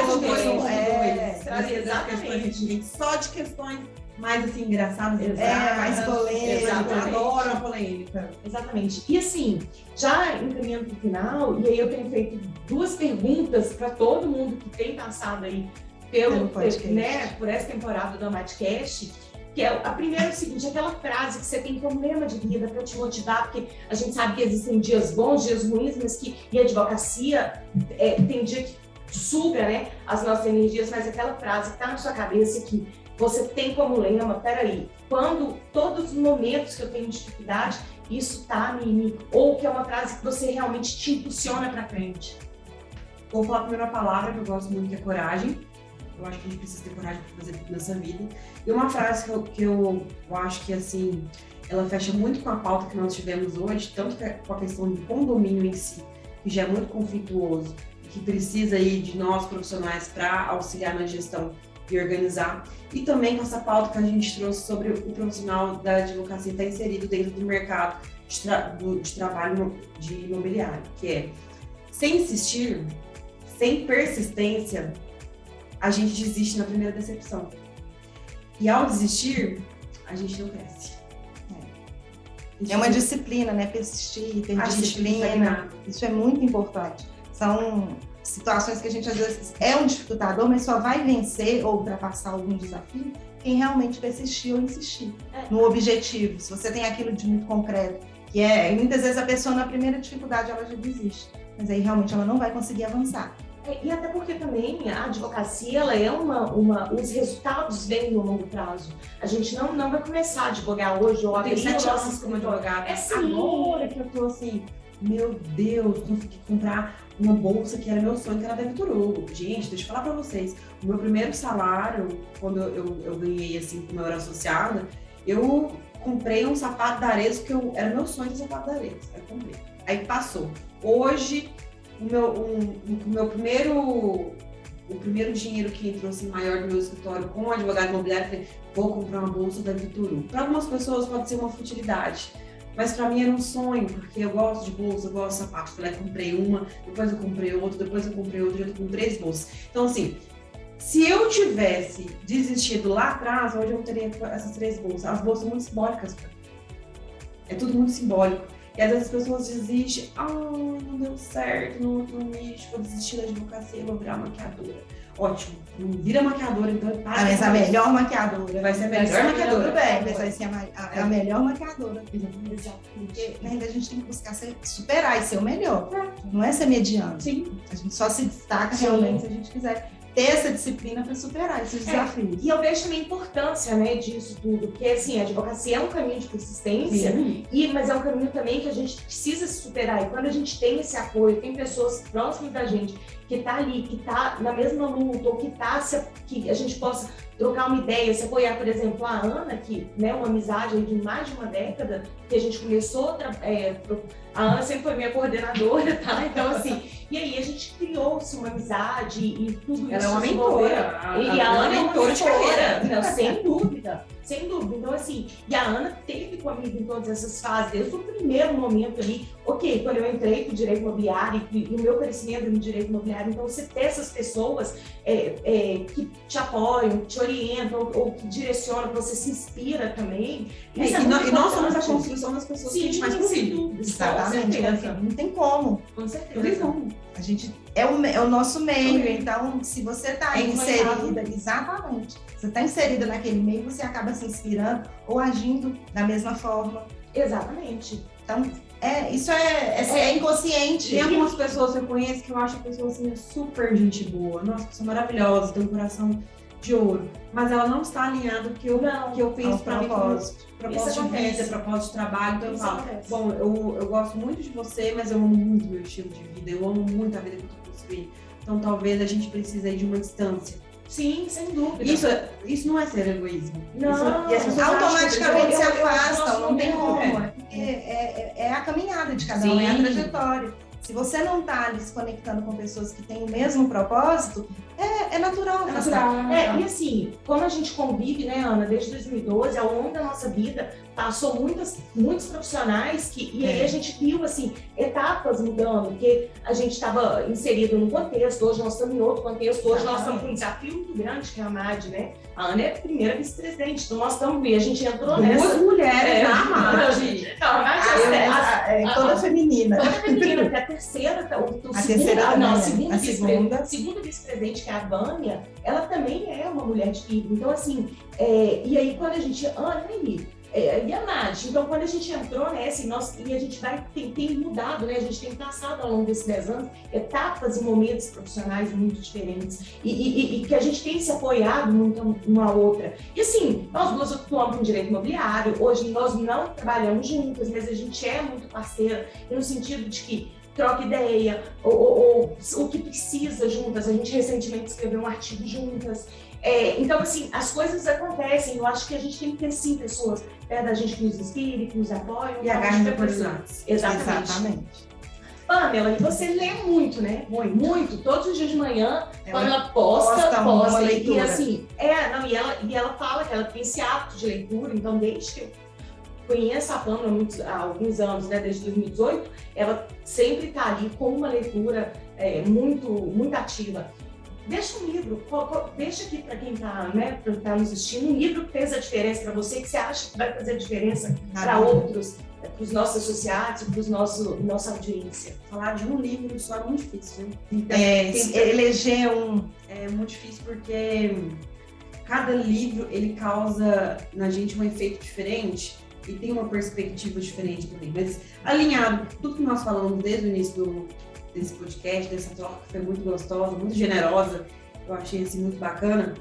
Só de questões mais assim, engraçadas. Mais polêmica. Eu adoro a polêmica. Exatamente. E assim, já encaminhando para o final, e aí eu tenho feito 2 perguntas para todo mundo que tem passado aí por essa temporada do Amatcast, que é a primeira é o seguinte, aquela frase que você tem como lema de vida para te motivar, porque a gente sabe que existem dias bons, dias ruins, mas que e a advocacia tem dia que suga, né, as nossas energias, mas aquela frase que está na sua cabeça que você tem como lema, peraí, quando todos os momentos que eu tenho dificuldade, isso tá ou que é uma frase que você realmente te impulsiona para frente. Vou falar a primeira palavra que eu gosto muito, que é coragem. Eu acho que a gente precisa ter coragem para fazer tudo nessa vida. E uma frase que eu acho que, assim, ela fecha muito com a pauta que nós tivemos hoje, tanto com a questão do condomínio em si, que já é muito conflituoso, que precisa aí de nós profissionais para auxiliar na gestão e organizar, e também com essa pauta que a gente trouxe sobre o profissional da advocacia estar inserido dentro do mercado de trabalho de imobiliário, que é, sem insistir, sem persistência, a gente desiste na primeira decepção. E ao desistir, a gente não cresce. É uma disciplina, né? Persistir, ter disciplina. Isso é muito importante. São situações que a gente às vezes é um dificultador, mas só vai vencer ou ultrapassar algum desafio quem realmente persistir ou insistir no objetivo. Se você tem aquilo de muito concreto, que muitas vezes a pessoa na primeira dificuldade ela já desiste, mas aí realmente ela não vai conseguir avançar. E até porque também a advocacia, ela é os resultados vêm no longo prazo. A gente não vai começar a advogar hoje ou abrir 7 anos como advogada. Agora que eu tô assim, meu Deus, consegui comprar uma bolsa que era meu sonho, que era da Vitor Hugo. Gente, deixa eu falar pra vocês, o meu primeiro salário, quando eu ganhei assim, como eu era associada, eu comprei um sapato da Arezzo, que era meu sonho de sapato da Arezzo. Aí eu comprei. Aí passou. Hoje, o primeiro dinheiro que entrou assim, maior do meu escritório com o advogado imobiliário, foi: vou comprar uma bolsa da Vitor Hugo. Para algumas pessoas pode ser uma futilidade, mas para mim era um sonho, porque eu gosto de bolsa, eu gosto de sapato. Falei, comprei uma, depois eu comprei outra, depois eu comprei outra, eu tô com 3 bolsas. Então assim, se eu tivesse desistido lá atrás, hoje eu não teria essas 3 bolsas. As bolsas são muito simbólicas para mim. É tudo muito simbólico. E às vezes as pessoas desistem, não deu certo no outro nicho, vou desistir da advocacia, vou virar maquiadora. Ótimo, não vira maquiadora, então mas a melhor maquiadora. Vai ser a melhor maquiadora. Tudo bem, mas vai ser a melhor maquiadora. Exatamente. Porque ainda a gente tem que buscar superar e ser o melhor. Não é ser mediano. Sim. A gente só se destaca realmente se a gente quiser ter essa disciplina para superar esses desafios. E eu vejo também a importância, né, disso tudo, porque assim, a advocacia é um caminho de persistência, mas é um caminho também que a gente precisa se superar. E quando a gente tem esse apoio, tem pessoas próximas da gente que tá ali, que tá na mesma luta, ou que a gente possa trocar uma ideia, se apoiar, por exemplo, a Ana, que, né, uma amizade aí de mais de uma década, que a gente começou, a Ana sempre foi minha coordenadora, tá? Então, assim, e aí a gente criou-se uma amizade e tudo isso. Ela é uma mentora. E a Ana é uma mentora de carreira. Não, sem dúvida. Sem dúvida. Então, assim, e a Ana teve comigo em todas essas fases, desde o primeiro momento ali, quando eu entrei para o direito imobiliário e o meu crescimento no direito imobiliário, então você ter essas pessoas que te apoiam, que te orientam ou que direcionam, que você se inspira também. E nós somos a construção das pessoas que a gente faz possível. Exatamente. Não tem como. Com certeza. Não tem como. A gente é o nosso meio, então se você está inserida, exatamente, você está inserida naquele meio, você acaba se inspirando ou agindo da mesma forma. Exatamente. Então, isso é inconsciente. Tem algumas pessoas que eu conheço que eu acho a pessoa assim, super gente boa, nossa, pessoa maravilhosa, tem um coração de ouro, mas ela não está alinhada com o que eu penso para mim, propósito de vida, propósito de trabalho. Então eu falo, bom, eu gosto muito de você, mas eu amo muito meu estilo de vida, eu amo muito a vida que eu estou construindo. Então talvez a gente precise aí de uma distância. Sim, sem dúvida. Isso não é ser egoísmo. Não, automaticamente se afastam, não tem como. Porque é a caminhada de cada um, é a trajetória. Se você não está ali se conectando com pessoas que têm o mesmo propósito, é natural. E assim, como a gente convive, né, Ana, desde 2012, ao longo da nossa vida, passou muitos profissionais e aí a gente viu, assim, etapas mudando, porque a gente estava inserido num contexto, hoje nós estamos em outro contexto, hoje nós estamos com um desafio muito grande, que é a AMAD, né? A Ana é a primeira vice-presidente, então nós estamos, e a gente entrou nessa... Duas mulheres na AMAD. Não, a AMAD toda feminina. Toda feminina, até a terceira, a segunda vice-presidente, que é a Vânia, ela também é uma mulher de fibra. Então, assim, e aí quando a gente... e a Nádia, então quando a gente entrou nessa e a gente tem mudado, né? A gente tem passado ao longo desses 10 anos etapas e momentos profissionais muito diferentes e que a gente tem se apoiado muito uma à outra. E assim, nós duas atuamos com direito imobiliário, hoje nós não trabalhamos juntas, mas a gente é muito parceira no sentido de que troca ideia, ou o que precisa juntas. A gente recentemente escreveu um artigo juntas. Então, assim, as coisas acontecem. Eu acho que a gente tem que ter, sim, pessoas perto da gente que nos inspirem, que nos apoiam. E agarram oportunidades. Exatamente. Pamela, e você lê muito, né? Muito. Todos os dias de manhã, Pamela posta uma leitura. E assim, e ela fala que ela tem esse hábito de leitura, então desde que eu conheço a Pamela há alguns anos, né, desde 2018, ela sempre está ali com uma leitura muito ativa. Deixa um livro, deixa aqui para quem está, né, tá nos assistindo, um livro que fez a diferença para você, que você acha que vai fazer a diferença para outros, para os nossos associados, para nossa audiência. Falar de um livro só é muito difícil, né? Então, eleger um... É muito difícil porque cada livro, ele causa na gente um efeito diferente e tem uma perspectiva diferente também. Mas alinhado, tudo que nós falamos desde o início desse podcast, dessa troca que foi muito gostosa, muito generosa, eu achei assim muito bacana.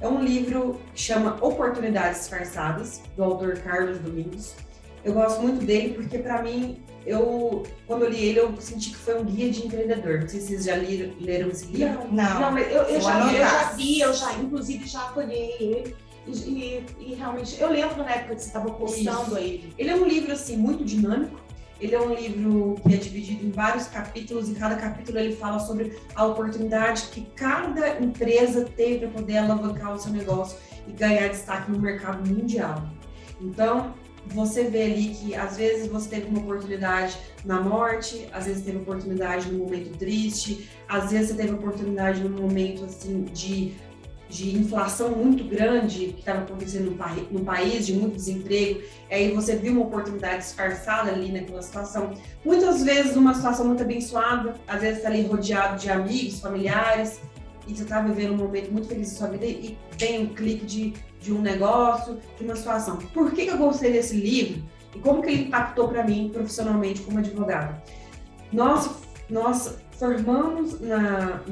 É um livro que chama Oportunidades Disfarçadas, do autor Carlos Domingos. Eu gosto muito dele porque, para mim, quando eu li ele, eu senti que foi um guia de empreendedor. Não sei se vocês já leram esse livro. Não, mas eu já vi, inclusive já acolhei ele. E realmente, eu lembro na época que você estava postando ele. Ele é um livro, assim, muito dinâmico. Ele é um livro que é dividido em vários capítulos e cada capítulo ele fala sobre a oportunidade que cada empresa teve para poder alavancar o seu negócio e ganhar destaque no mercado mundial. Então, você vê ali que às vezes você teve uma oportunidade na morte, às vezes teve oportunidade num momento triste, às vezes você teve oportunidade num momento assim de inflação muito grande que estava acontecendo no país, de muito desemprego, e aí você viu uma oportunidade disfarçada ali naquela situação. Muitas vezes uma situação muito abençoada, às vezes está ali rodeado de amigos, familiares, e você está vivendo um momento muito feliz da sua vida e tem um clique de um negócio, de uma situação. Por que eu gostei desse livro e como que ele impactou para mim profissionalmente como advogada? Nós formamos na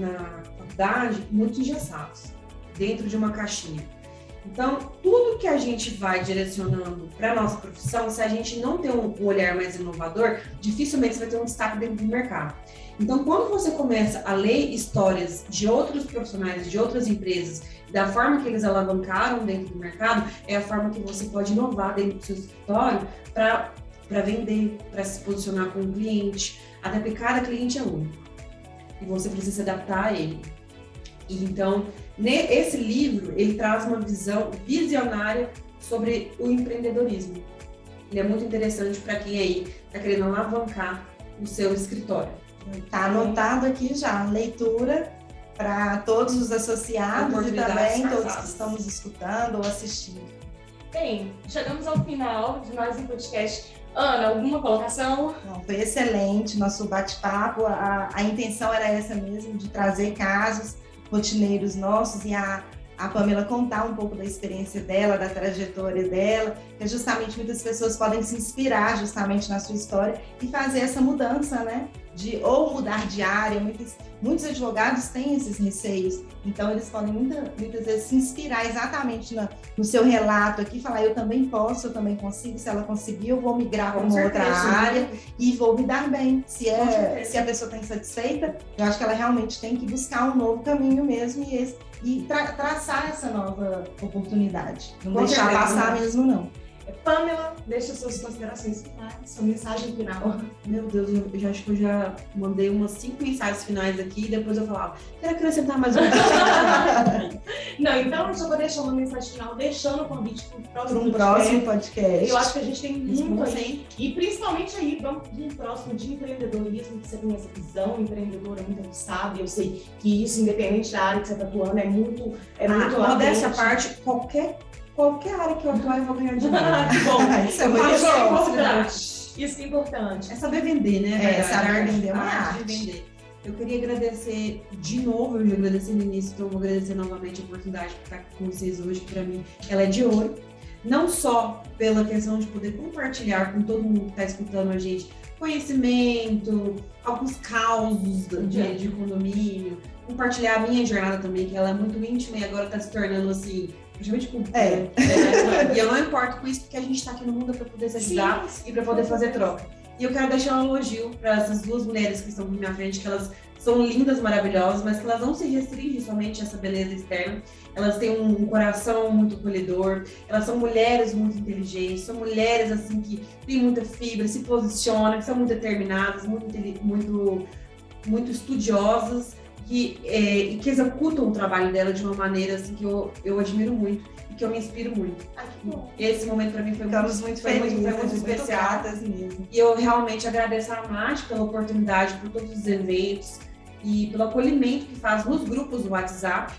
faculdade muito engessados, dentro de uma caixinha. Então, tudo que a gente vai direcionando para a nossa profissão, se a gente não tem um olhar mais inovador, dificilmente você vai ter um destaque dentro do mercado. Então, quando você começa a ler histórias de outros profissionais, de outras empresas, da forma que eles alavancaram dentro do mercado, é a forma que você pode inovar dentro do seu escritório para vender, para se posicionar com o cliente, até porque cada cliente é único. E você precisa se adaptar a ele. E então, esse livro, ele traz uma visão visionária sobre o empreendedorismo. Ele é muito interessante para quem aí está querendo alavancar o seu escritório. Está anotado aqui já, leitura para todos os associados e também todos que estão nos escutando ou assistindo. Bem, chegamos ao final de mais um podcast. Ana, alguma colocação? Não, foi excelente nosso bate-papo. A intenção era essa mesmo, de trazer casos rotineiros nossos e a Pamela contar um pouco da experiência dela, da trajetória dela, que justamente muitas pessoas podem se inspirar justamente na sua história e fazer essa mudança, né? Ou mudar de área. Muitos advogados têm esses receios, então eles podem muitas vezes se inspirar exatamente no seu relato aqui, falar eu também posso, eu também consigo, se ela conseguir eu vou migrar para uma outra área e vou me dar bem. Se a pessoa está insatisfeita, eu acho que ela realmente tem que buscar um novo caminho mesmo e traçar essa nova oportunidade, não deixar passar mesmo não. Pamela, deixa suas considerações finais, sua mensagem final. Meu Deus, eu já acho que eu já mandei umas 5 mensagens finais aqui e depois eu falava, quero acrescentar mais um. Não, então eu só vou deixar uma mensagem final, deixando o convite para um próximo podcast. Eu acho que a gente tem muito aí. Sim. E principalmente aí, vamos para um próximo de empreendedorismo, que você tem essa visão empreendedora muito aguçada. Eu sei que isso, independente da área que você está atuando, é muito Modéstia à parte, qualquer área que eu atuar, eu vou ganhar dinheiro. Que bom. Isso é muito Isso é bom. importante. Isso que é importante. É saber vender, né? É, saber vender é uma A arte. de vender. Eu queria agradecer de novo, eu já agradeci no início, então eu vou agradecer novamente a oportunidade de estar aqui com vocês hoje, que para mim ela é de ouro. Não só pela questão de poder compartilhar com todo mundo que está escutando a gente conhecimento, alguns causos de condomínio, compartilhar a minha jornada também, que ela é muito íntima e agora está se tornando assim, praticamente pública. E eu não importo com isso, porque a gente está aqui no mundo para poder se ajudar e para poder fazer troca. E eu quero deixar um elogio para essas duas mulheres que estão aqui na minha frente, que elas são lindas, maravilhosas, mas que elas não se restringem somente a essa beleza externa. Elas têm um coração muito acolhedor, elas são mulheres muito inteligentes, são mulheres assim que têm muita fibra, se posicionam, que são muito determinadas, muito estudiosas e que executam o trabalho dela de uma maneira assim que eu admiro muito e que eu me inspiro muito. Que bom. E esse momento para mim foi Ficamos foi muito muito especial. gratas mesmo. E eu realmente agradeço a Mati pela oportunidade, por todos os eventos e pelo acolhimento que faz nos grupos do WhatsApp,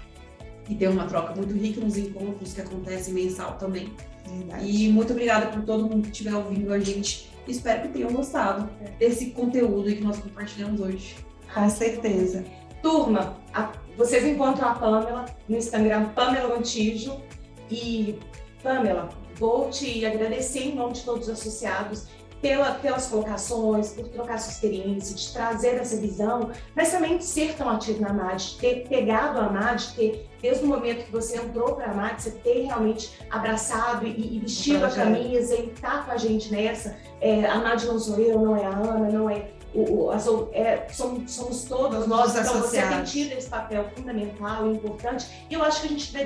que tem uma troca muito rica nos encontros que acontecem mensal também. Verdade. E muito obrigada por todo mundo que estiver ouvindo a gente. Espero que tenham gostado desse conteúdo que nós compartilhamos hoje. Com certeza. Turma, vocês encontram a Pamela no Instagram, Pamela Montijo. E, Pamela, vou te agradecer em nome de todos os associados pelas colocações, por trocar sua experiência, de trazer essa visão, mas também de ser tão ativo na AMAD, ter pegado a AMAD, ter, desde o momento que você entrou para a AMAD, você ter realmente abraçado e vestido a camisa e estar com a gente nessa. A AMAD não sou eu, não é a Ana, não é somos todos nós, então você tem tido esse papel fundamental e importante, e eu acho que a gente vai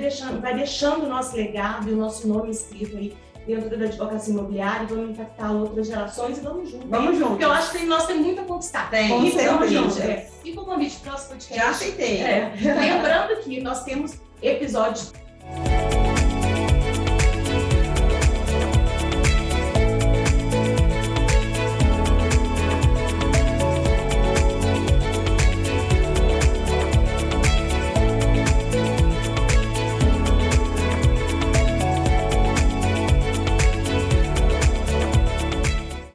deixando o nosso legado e o nosso nome escrito aí dentro da advocacia imobiliária, vamos impactar outras gerações e vamos juntos. Vamos juntos. Porque eu acho que nós temos muito a conquistar. Com certeza. E com o convite para o próximo podcast. Já aceitei. Lembrando que nós temos episódios